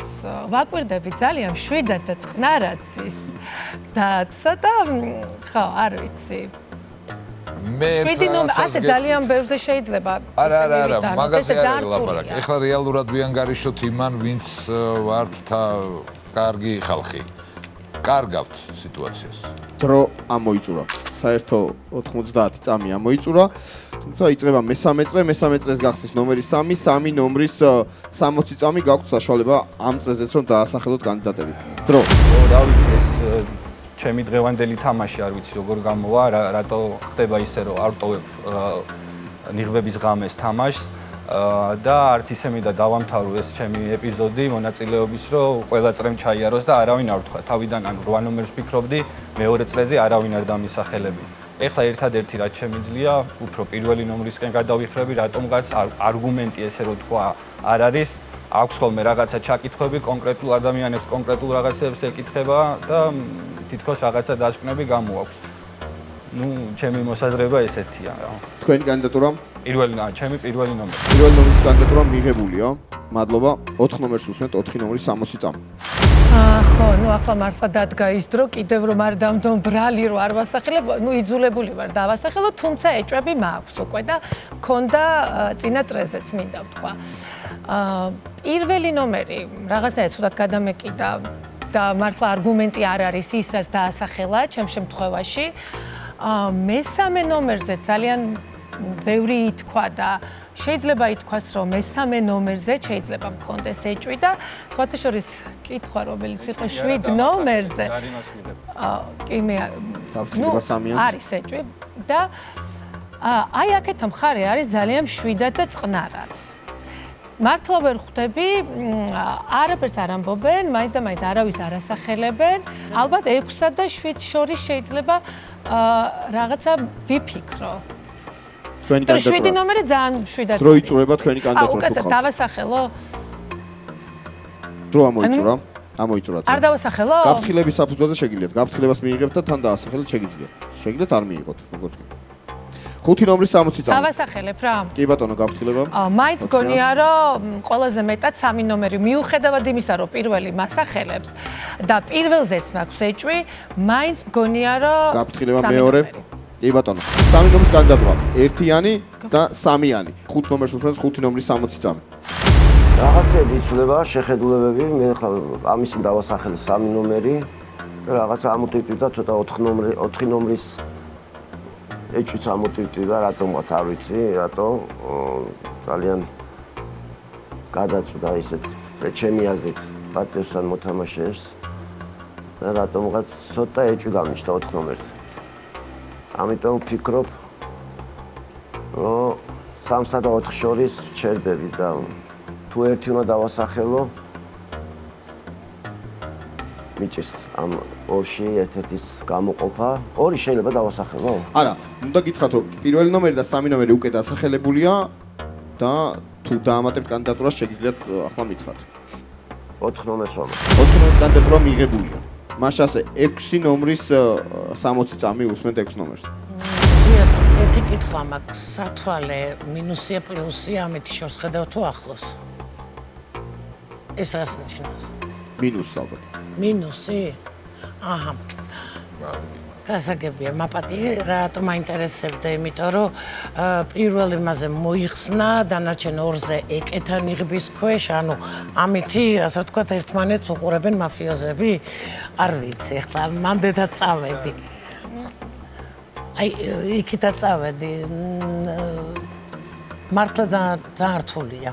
ვაკვირდები ძალიან მშვიდად და წყნარად ის და ცოტა ხო, არ ვიცი. მე 7 ნომერი ასე ძალიან ბევრზე შეიძლება. არა, მაგაზე არ ლაპარაკი. ეხლა რეალურად ვიან გარიშოთ იმან, ვინც ვართ კარგი ხალხი. კარგავთ სიტუაციას. დრო ამოიწურა. საერთო 90 წამი ამოიწურა. თუმცა იწყება მესამე წრეს გახსნის ნომერი 3, 3 ნომრის 60 წამი გაქვთ საშუალება ამ წრეზეც რომ დაასახელოთ კანდიდატები. დრო. რა ვიცი ეს ჩემი დღევანდელი თამაში არ ვიცი როგორ გამოვა, რატო ხდება ისე რომ არ ტოვებ ნიღბების ღამეს თამაშს და არც ისე მინდა დავამთავრო ეს ჩემი ეპიზოდი მონაწილეობის რომ ყველა წრემ ჩაიაროს და არავინ არ ვთქვა. თავიდან ან 8 ნომერს ვფიქრობდი, მეორე წრეზე არავინ არ დამისახელები. ეხლა ერთადერთი რაც შემიძლია, უფრო პირველი ნომრისკენ გადავიხრები, რატომღაც არგუმენტი ესე რომ თქვა არ არის. აქვს ხოლმე რაღაცა ჩაკითხვები კონკრეტულ ადამიანებს, კონკრეტულ რაღაცებს ეკითხება და თითქოს რაღაცა დასკვნები გამოაქვს. ნუ ჩემი მოსაზრება ესეთია რა. თქვენი კანდიდატურა? ჩემი პირველი ნომერი. პირველი ნომრის კანდიდატურა მიღებულია. მადლობა. 4 ნომერს უსმენთ, 4 ნომრის 60 წამი. ხო, ნუ ახლა მართლა დადგა ის დრო, კიდევ რომ არ დამდომ ბრალი რო არ ვასახელებ, ნუ იძულებული ვარ დავასახელო, თუმცა ეჭვები მაქვს უკვე და მქონდა წინა წრეზეც მინდა ვთქვა. პირველი ნომერი რაღაცნაირად ცუდად გადამეკიდა და მართლა არგუმენტი არ არის ის, რაც დაასახელა ჩემ შემთხვევაში. მესამე ნომერზე ძალიან ბევრი ითქვა და შეიძლება ითქვას, რომ მესამე ნომერზე შეიძლება მქონდეს ეჭვი და სხვათა შორის კითხვა, რომელიც იყო 7 ნომერზე. კი მე არის ეჭვი და აი აქეთ მხარე არის ძალიან მშვიდად და წყნარად. მართლა ვერ ხვდები, არაფერს არ ამბობენ, მაინც და მაინც არავის არ ასახელებენ. ალბათ 6 და 7 შორის შეიძლება რაღაცა ვიფიქრო. თქვენი კანდიდატურა. 7 ნომერი ძალიან მშვიდად. დრო იწურება თქვენი კანდიდატურა. უკეთ დავასახელო. დრო ამოიწურა. ამოიწურა. არ დავასახელო? გაფრთხილების საფუძველზე შეგიძლიათ. გაფრთხილებას მიიღებთ და თან დაასახელოთ შეგიძლიათ. შეგიძლიათ არ მიიღოთ, როგორც კი. 5 ნომრის 60 წამი. დავასახელებ რა. კი ბატონო, გაფრთხილება. მაინც გონია რომ ყველაზე მეტად 3 ნომერი მიუხედავად იმისა, რომ პირველი მასახელებს და პირველზეც მაქვს ეჭვი, მაინც გონია რომ გაფრთხილება მეორე. კი ბატონო. 3 ნომრის კანდიდატურა. 1-იანი და 3-იანი. 5 ნომერს უსმენთ 5 ნომრის 60 წამი. რაღაცები იცვლება, შეხედულებები, მე ხა ამის დავასახელე 3 ნომერი და რაღაცა ამოტივტივდა ცოტა 4 ნომრის ეჭვიც ამოტივტივდა, რატომღაც არ ვიცი, რატო ძალიან გადაწვდა ისეთ ჩემი აზრით პატიოსან მოთამაშეებს და რატომღაც ცოტა ეჭვი გამიჩნდა 4 ნომერზე. ამიტომ ვფიქრობ, რომ 3-სა და 4 შორის ჩერდები და თუ ერთი უნდა დავასახელო მიჭირს ამ ორში ერთ-ერთის გამოყოფა. ორი შეიძლება დავასახელო? არა, უნდა გითხრათ რომ პირველი ნომერი და სამი ნომერი უკვე დასახელებულია და თუ დაამატებთ კანდიდატურას შეგიძლიათ ახლა მითხრათ. 4 ნომერს ვამატებ. 4 ნომერის კანდიდატურა მიღებულია. მაშ ასე 6 ნომრის 60 წამი უსმენთ 6 ნომერს. ერთი კითხვა მაქვს, სათვალე მინუსია პლუსია ამით შორს ხედავ თუ ახლოს? ეს რას ნიშნავს? მინუსს ალბათ. მინუსი? აჰა. გასაგებია, მაპატიე რატომ მაინტერესებდა, იმიტომ რომ პირველ იმაზე მოიხსნა, დანარჩენ ორზე ეკეთა ნიღბის ქვეშ, ანუ ამითი, ასე ვთქვათ, ერთმანეთს უყურებენ მაფიოზები? არ ვიცი, ახლა მანდეთა წავედი. აი, იქითა წავედი. მართლა ძალიან რთულია.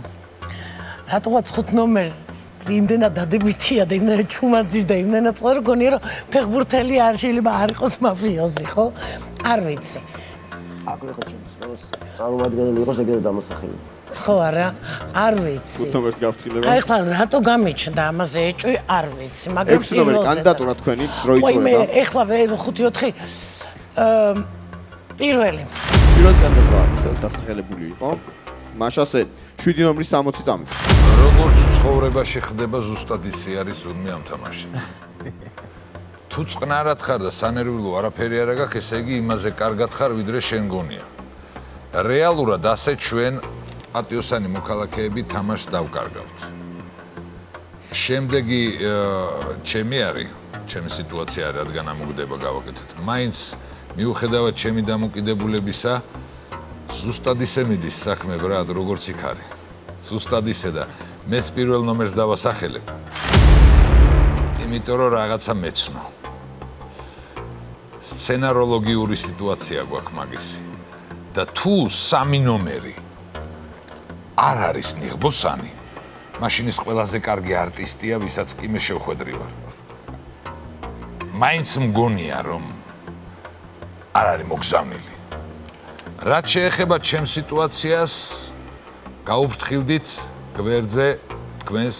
რატომაც 5 ნომერს იმდენად დადებითია და იმდენად ჩუმაძის და იმდენად წყლა რომ გონია რომ ფეხბურთელი არ შეიძლება არ იყოს მაფიოზი, ხო? არ ვიცი. აკვირ ხო წარმოადგენელი იყოს ეგრევე დამოსახელი. ხო არა, არ ვიცი. 5 ნომერს გავფრთხილება. აი ხლა რატო გამიჩნდა ამაზე ეჭვი, არ ვიცი, მაგრამ 6 ნომერი კანდიდატურა თქვენი დროით ვაი, მე წვევა. ეხლა 5-4 პირველი. პირველი კანდიდატურა დასახელებული იყო. მაშ ასე 7 ნომრის 60 წამი. როგორც ცხოვრებაში ხდება ზუსტად ისე არის ზურმი ამ თამაში. თუ წყნარად ხარ და სანერვილო არაფერი არ აქვს, ესე იგი იმაზე კარგად ხარ, ვიდრე შენ გონია. რეალურად ასე ჩვენ პატიოსანი მოქალაქეები თამაშს დავკარგავთ. შემდეგი ჩემი არის, ჩემი სიტუაცია არის, რადგან ამოგდება გავაკეთეთ. მაინც მიუხედავად ჩემი დამოკიდებულებისა, ზუსტად ისე მიდის საქმე ბრატ, როგორც იქ არის. ზუსტად ისე და მეც პირველ ნომერს დავასახელებ. იმიტომ რომ რაღაცა მეცნო. სცენაროლოგიური სიტუაცია გვაქვს მაგისი. და თუ 3 ნომერი არ არის ნიღბოსანი, მაშინ ის ყველაზე კარგი არტისტია, ვისაც კი მე შევხვედრი ვარ. მაინც მგონია რომ არ არის მოგზავნილი. რაც შეეხება ჩემ სიტუაციას, გაუფრთხილდით გვერდზე თქვენს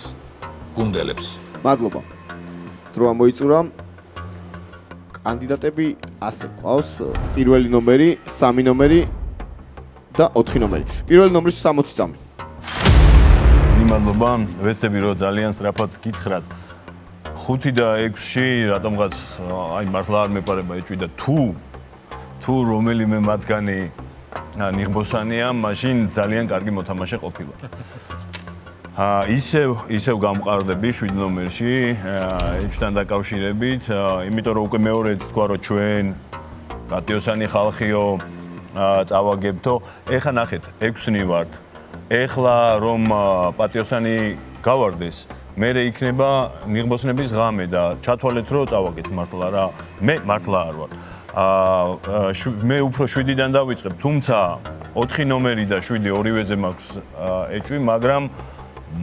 გუნდელებს. მადლობა. დროა მოიწურა. კანდიდატები ასე ყავს: პირველი ნომერი, 3 ნომერი და 4 ნომერი. პირველი ნომრის 60 წამი. მადლობა, ვეცდები რომ ძალიან სწრაფად გითხრათ. 5 და 6-ში რატომღაც აი მართლა არ მეპარება ეჭვი და თუ რომელიმე მათგანი ნიღბოსანია, მაშინ ძალიან კარგი მოთამაშე ყოფილა. ისევ გამყარდები 7 ნომერში, 6-თან დაკავშირებით, იმიტომ რომ უკვე მეორედ თქვა რომ ჩვენ პატიოსანი ხალხიო წავაგებთო. ეხლა ნახეთ, 6-ნი ვართ. ეხლა რომ პატიოსანი გავარდეს, მერე იქნება ნიღბოსნების ღამე და ჩათვალეთ რომ წავაგეთ მართლა რა. მე მართლა არ ვარ. მე უფრო 7-დან დავიწყებ, თუმცა 4 ნომერი და 7 ორივეზე მაქვს ეჭვი, მაგრამ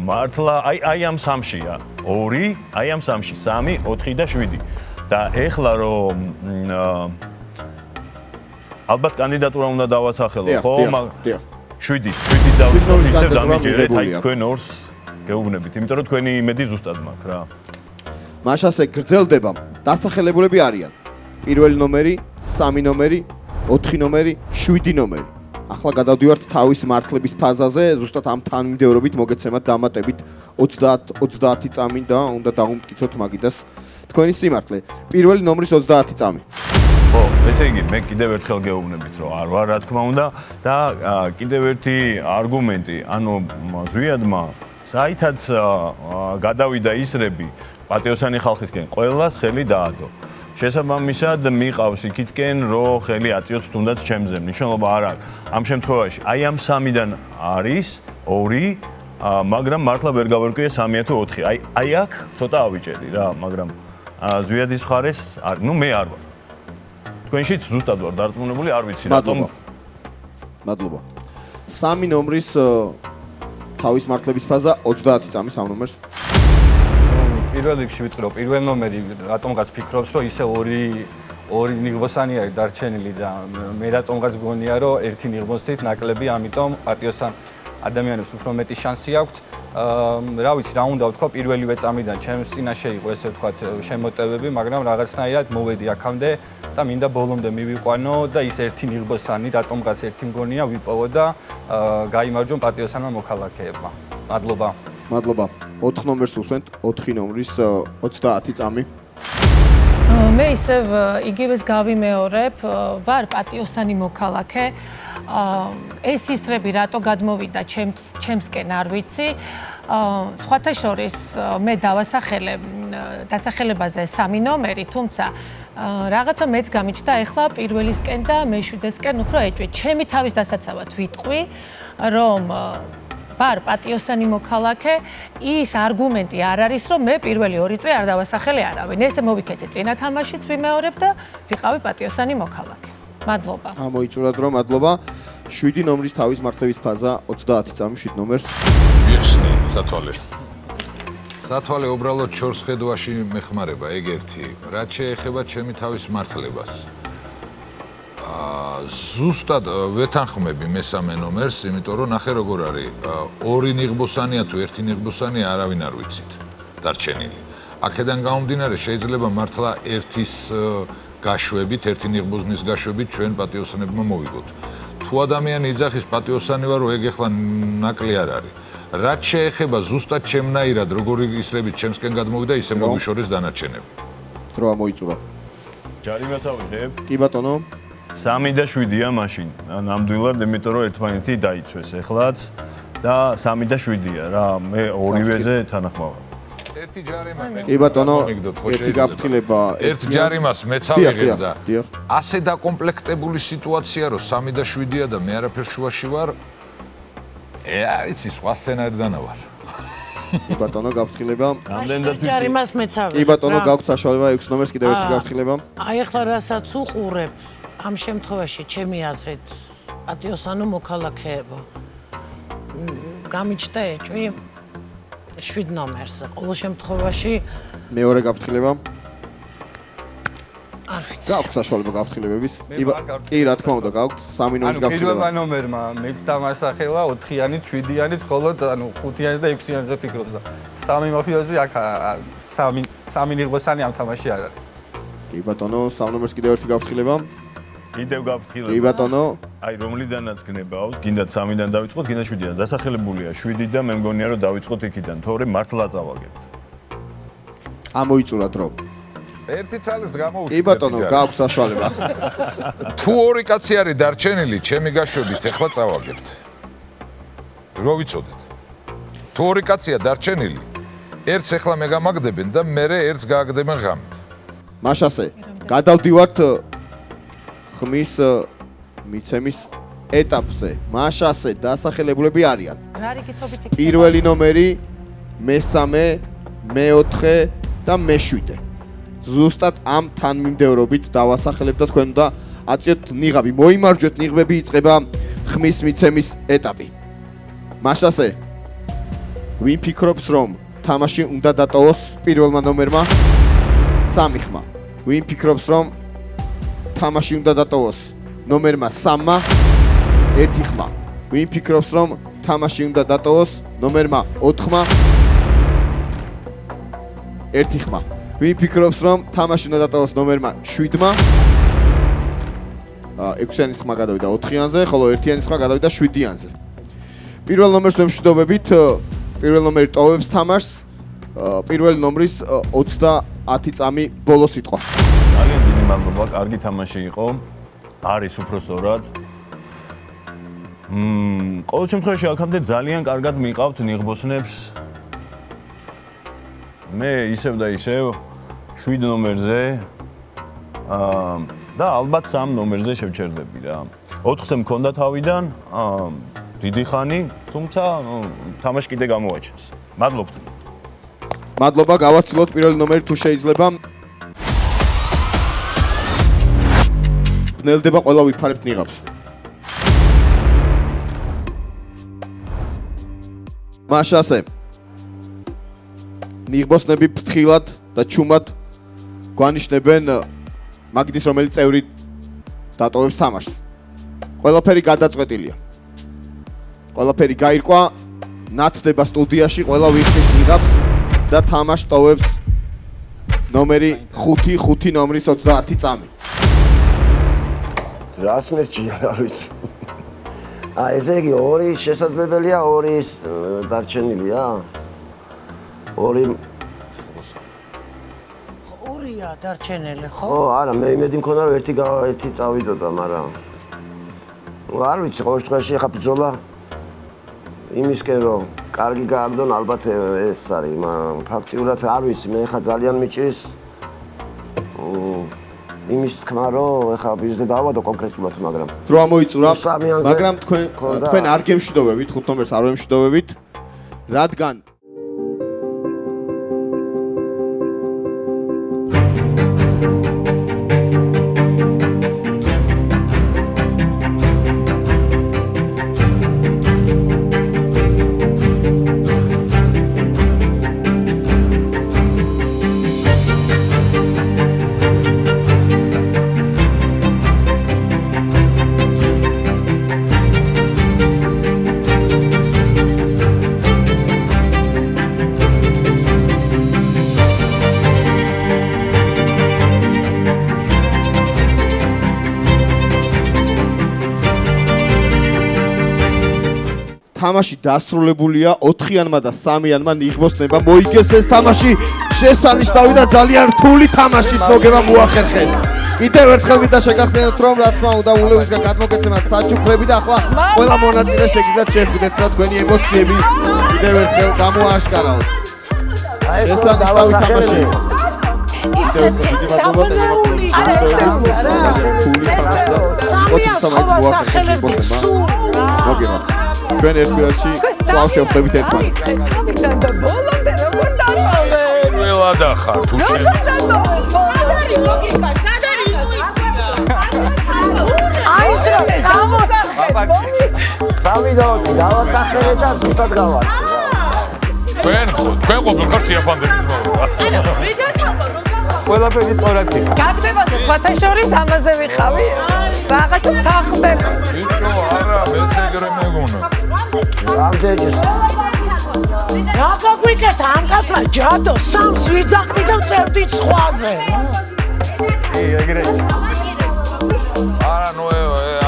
მართლა აი ამ სამშია. 2, აი ამ სამში 3, 4 და 7. და ეხლა რომ ალბათ კანდიდატურა უნდა დავასახელო, ხო? 7 დავიწყებ, ისევ დამიჯერეთ, აი თქვენ ორს გეუბნებით, იმიტომ რომ თქვენი იმედი ზუსტად მაქვს რა. მაშ ასე გრძელდება. დასახელებულები არიან. პირველი ნომერი, 3 ნომერი, 4 ნომერი, 7 ნომერი. ახლა გადავდივართ თავის მართლების ფაზაზე, ზუსტად ამ თანმიმდევრობით მოგეცემათ დამატებით 30 წამი და უნდა დავუმტკიცოთ მაგიდას თქვენი სიმართლე. პირველი ნომრის 30 წამი. ხო, ესე იგი, მე კიდევ ერთხელ გეუბნებით, რომ არ ვარ, რა თქმა უნდა, და კიდევ ერთი არგუმენტი, ანუ ზვიადმა საითაც გადავიდა ისრები პატიოსანი ხალხისკენ, ყველას ხელი დაადო. შესაბამისად მიყავს იქითკენ, რომ ხელი აწიოთ თუნდაც ჩემზე, მნიშვნელობა არ აქვს. ამ შემთხვევაში, აი ამ 3-დან არის 2, მაგრამ მართლა ვერ გავერკვია 3 თუ 4. აი აქ ცოტა ავიჭერი რა, მაგრამ ზვიადის მხარეს არ, მე არ ვარ. თქვენშიც ზუსტად ვარ დარწმუნებული, არ ვიცი რატომ. მადლობა. 3 ნომრის თავის მართლების ფაზა 30 წამი 3 ნომერს. პირველ რიგში ვიტყვი რომ პირველ ნომერი რატომღაც ფიქრობს რომ ისე ორი ნიღბოსანი არის დარჩენილი და მე რატომღაც მგონია რომ ერთი ნიღბოსით ნაკლები, ამიტომ პატიოსან ადამიანებს უფრო მეტი შანსი აქვთ. რა ვიცი, რა უნდა ვთქვა, პირველივე წამიდან ჩემს წინაშე იყო ესე ვთქვათ შემოტევები, მაგრამ რაღაცნაირად მოვედი აქამდე და მინდა ბოლომდე მივიყვანო და ის ერთი ნიღბოსანი, რატომღაც ერთი მგონია ვიპოვო და გაიმარჯვონ პატიოსანმა მოქალაქეებმა. მადლობა. მადლობა. 4 ნომერს უსვენთ, 4 ნომრის 30 წამი. მე ისევ იგივეს გავიმეორებ, ვარ პატიოსანი მოქალაქე. ეს ისრები რატო გადმოვიდა ჩემსკენ არ ვიცი. სხვათა შორის მე დასახელებაზე 3 ნომერი, თუმცა რაღაცა მეც გამიჩნდა ახლა პირველისკენ და მეშვიდესკენ უფრო ეჭვი. ჩემი თავის დასაცავად ვიტყვი, რომ ვარ პატიოსანი მოქალაქე, ის არგუმენტი არ არის, რომ მე პირველი 2 წრე არ დავასახელე არავინ. ესე მოვიქეცე წინა თამაშიც ვიმეორებ და ვიყავი პატიოსანი მოქალაქე. მადლობა. ამოიწურათ რომ მადლობა. 7 ნომრის თავის მართლების ფაზა 30 წამი 7 ნომერს. მიხსნი სათვალე. სათვალე უბრალოდ შორს ხედვაში მეხმარება ეგ ერთი. რაც შეეხება ჩემი თავის მართლებას. ზუსტად ვეთანხმები მესამე ნომერს, იმიტომ რომ ნახე როგორ არის. 2 ნიღბოსანია თუ 1 ნიღბოსანია არავინ არ ვიცით. დარჩენილი. აქედან გამომდინარე შეიძლება მართლა ერთის გაშვებით, ერთი ნიღბოსნის გაშვებით ჩვენ პატიოსანებმა მოვიგოთ. თუ ადამიანი იძახის პატიოსანი ვარო, ეგ ახლა ნაკლი არ არის. რაც შეეხება ზუსტად ჩემნაირად, როგორი ისრებით ჩემსკენ გადმოვიდა, ისე მოგვიშორეს დანარჩენები. დრო ამოიწურა. ჯარიმას ავიღებ. კი ბატონო. 3 და 7-ია მაშინ. ნამდვილად, იმიტომ რომ ერთმანეთი დაიცვეს ეხლაც და 3 და 7-ია რა. მე ორივეზე თანახმავ. ერთი ჯარიმა მე. კი ბატონო, ერთი გაფრთხილება. ერთ ჯარიმას მეც ავიღებ და ასე დაკომპლექტებული სიტუაცია რომ 3 და 7-ია და მე არაფერ შუაში ვარ. იცი, სხვა სცენარიდან ვარ. კი ბატონო, გაფრთხილება. რამდენად ვიცი? ჯარიმას მეც ავიღებ. კი ბატონო, გაქვთ საშუალება 6 ნომერს კიდევ ერთი გაფრთხილება. აი ახლა რასაც უყურებ, ამ შემთხვევაში ჩემი აზრით პატიოსანო მოქალაქეებო. გამიჩნდა ეჭვი 7 ნომერს. ყოველ შემთხვევაში მეორე გაფრთხილება. არ ვიცი. გაქვთ საშუალება გაფრთხილებების. კი, რა თქმა უნდა, გაქვთ 3 ნომრის პირველმა გაფრთხილება. ნომერმა მეც დამასახელა 4-იანით, 7-იანით, ხოლო 5-იანით და 6-იანზე ფიქრობს და 3 მაფიოზი აქ 3 ნიღბოსანი ამ თამაში არ არის. კი ბატონო, 3 ნომერს კიდევ ერთი გაფრთხილება. კიდევ გაფრთხილება. კი ბატონო. აი რომლიდანაც გნებავთ, გინდათ 3-დან დავიწყოთ, გინდა 7-დან. დასახელებულია 7 და მე მგონია რომ დავიწყოთ იქიდან, თორემ მართლა წავაგებთ. ამოიწურათ რომ. ერთი წალის გამოუშვით. კი ბატონო, გაქვთ საშუალება. თუ 2 კაცი არის დარჩენილი, ჩემი გაშვებით, ეხლა წავაგებთ. რო ვიცოდეთ. თუ 2 კაცია დარჩენილი, ერთს ეხლა მე გამაგდებენ და მერე ერთს გააგდებენ ღამით. მაშასე, გადავდივართ ხმის მიცემის ეტაპზე. მაშასე დასახელებულები არიან. რა რიგითობით იქნება? პირველი ნომერი, მესამე, მეოთხე და მეშვიდე. ზუსტად ამ თანმიმდევრობით დავასახელებ და თქვენ უნდა აწიოთ ნიღაბი. მოიმარჯვეთ, ნიღბები იწყება ხმის მიცემის ეტაპი. მაშასე, ვინ ფიქრობს რომ თამაში უნდა დატოვოს პირველმა ნომერმა? 3 ხმა. ვინ ფიქრობს რომ თამაში უნდა დატოვოს ნომერმა 3-მა? 1 ხმა. ვინ ფიქრობს რომ თამაში უნდა დატოვოს ნომერმა 4-მა? 1 ხმა. ვინ ფიქრობს რომ თამაში უნდა დატოვოს ნომერმა 7-მა? 6-იანის ხმა გადავიდა 4-იანზე, ხოლო 1-იანის ხმა გადავიდა 7-იანზე. პირველ ნომერს ვემშვიდობებით, პირველ ნომერი ტოვებს თამაშს, პირველი ნომრის 30 წამი ბოლო სიტყვა. ძალიან დიდი მადლობა, კარგი თამაში იყო. არის უფრო სწორად. ყოველ შემთხვევაში აქამდე ძალიან კარგად მიყავთ ნიღბოსნებს. მე ისევ და ისევ 7 ნომერზე და ალბათ 3 ნომერზე შევჩერდები რა. 4-ზე მქონდა თავიდან, დიდი ხანი, თუმცა თამაში კიდე გამოაჩენს. მადლობთ. მადლობა, გავაცილოთ პირველი ნომერი თუ შეიძლება. ბნელდება ყველა ვიფარებთ ნიღაბს. მაშასე. ნიღბოსნები ფრთხილად და ჩუმად გვანიშნებენ მაგიდის რომელიც წევრი დატოვებს თამაშს. ყველაფერი გადაწყვეტილია. ყველაფერი გაირკვა, ნაცდება სტუდიაში, ყველა ვიხის იღავს და თამაშს ტოვებს ნომერი 5 ნომრის 30 წამი. რას მერჩია, არ ვიცი. ესე იგი, ორი შესაძლებელია, ორი დარჩენილია. ორი ორია დარჩენილი, ხო? ხო, არა, მე იმედი მქონდა რომ ერთი წავიდოდა, მაგრამ არ ვიცი, ყოველ შემთხვევაში ხა ბრძოლა იმისკენ რომ კარგი გააგდონ, ალბათ ეს არის, მაგრამ ფაქტიურად არ ვიცი, მე ხა ძალიან მიჭირს იმის თქმა რომ ხა ბიზნესზე დავადო კონკრეტულად, მაგრამ დრო ამოიწურა, მაგრამ თქვენ არ გემშვიდობებით, 5 ნომერს არ ვემშვიდობებით, რადგან თამაში დასრულებულია 4-იანმა და 3-იანმა ნიღბოსნება მოიგეს ეს თამაში შესანიშნავი და ძალიან რთული თამაშის მოგება მოახერხეს. კიდევ ერთხელ მინდა შეგახსენოთ რომ რა თქმა უნდა ულევისგან გადმოგეცემათ საჩუქრები და ახლა ყველა მონაწილე შეგიძლიათ შეხვიდეთ რა თქვენი ემოციები კიდევ ერთხელ გამოაშკარავთ. შესანიშნავი თამაში. ჩვენ ერთ პირადში კлау შევხვდებით ერთმანეთს. და ბოლომდე როგორ დავყავდე? ყველა და ხარ თუ ჩემ. სამიდაოთი დავასახელე და ზუსტად გავაკეთე. თქვენ ყოფილ ხართ იაპონელების მოვა. ყველაფერი სწორად გიხარ. გაგდებოდა სხვათა შორის ამაზე ვიყავი. რაღაცა თანხდება. ბიჭო, არა, მეც ეგრე მეგონა. რამდენი რა გაგვიკეთა ამ კაცმა ჯადო სამს ვიძახდი და წევდი სხვაზე. ეგრე. არა, ნუ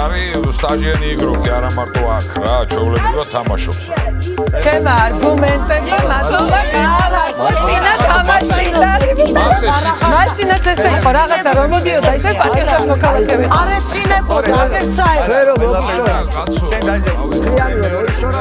არის სტაჟიანი იგროკი, არა მარტო აქ რა, ჩვეულებრივად თამაშობს. ჩემ არგუმენტებმა მადლობა გააჩინა თამაშიდან. მაშინაც ესე იყო რაღაცა რომ მოდიოდა ისე პატიახებს მოქალაქეები. არ ეცინებოდა, აგერცაი. ვერო მოგიშორა. შენ დაჟე. ხიანია, შორა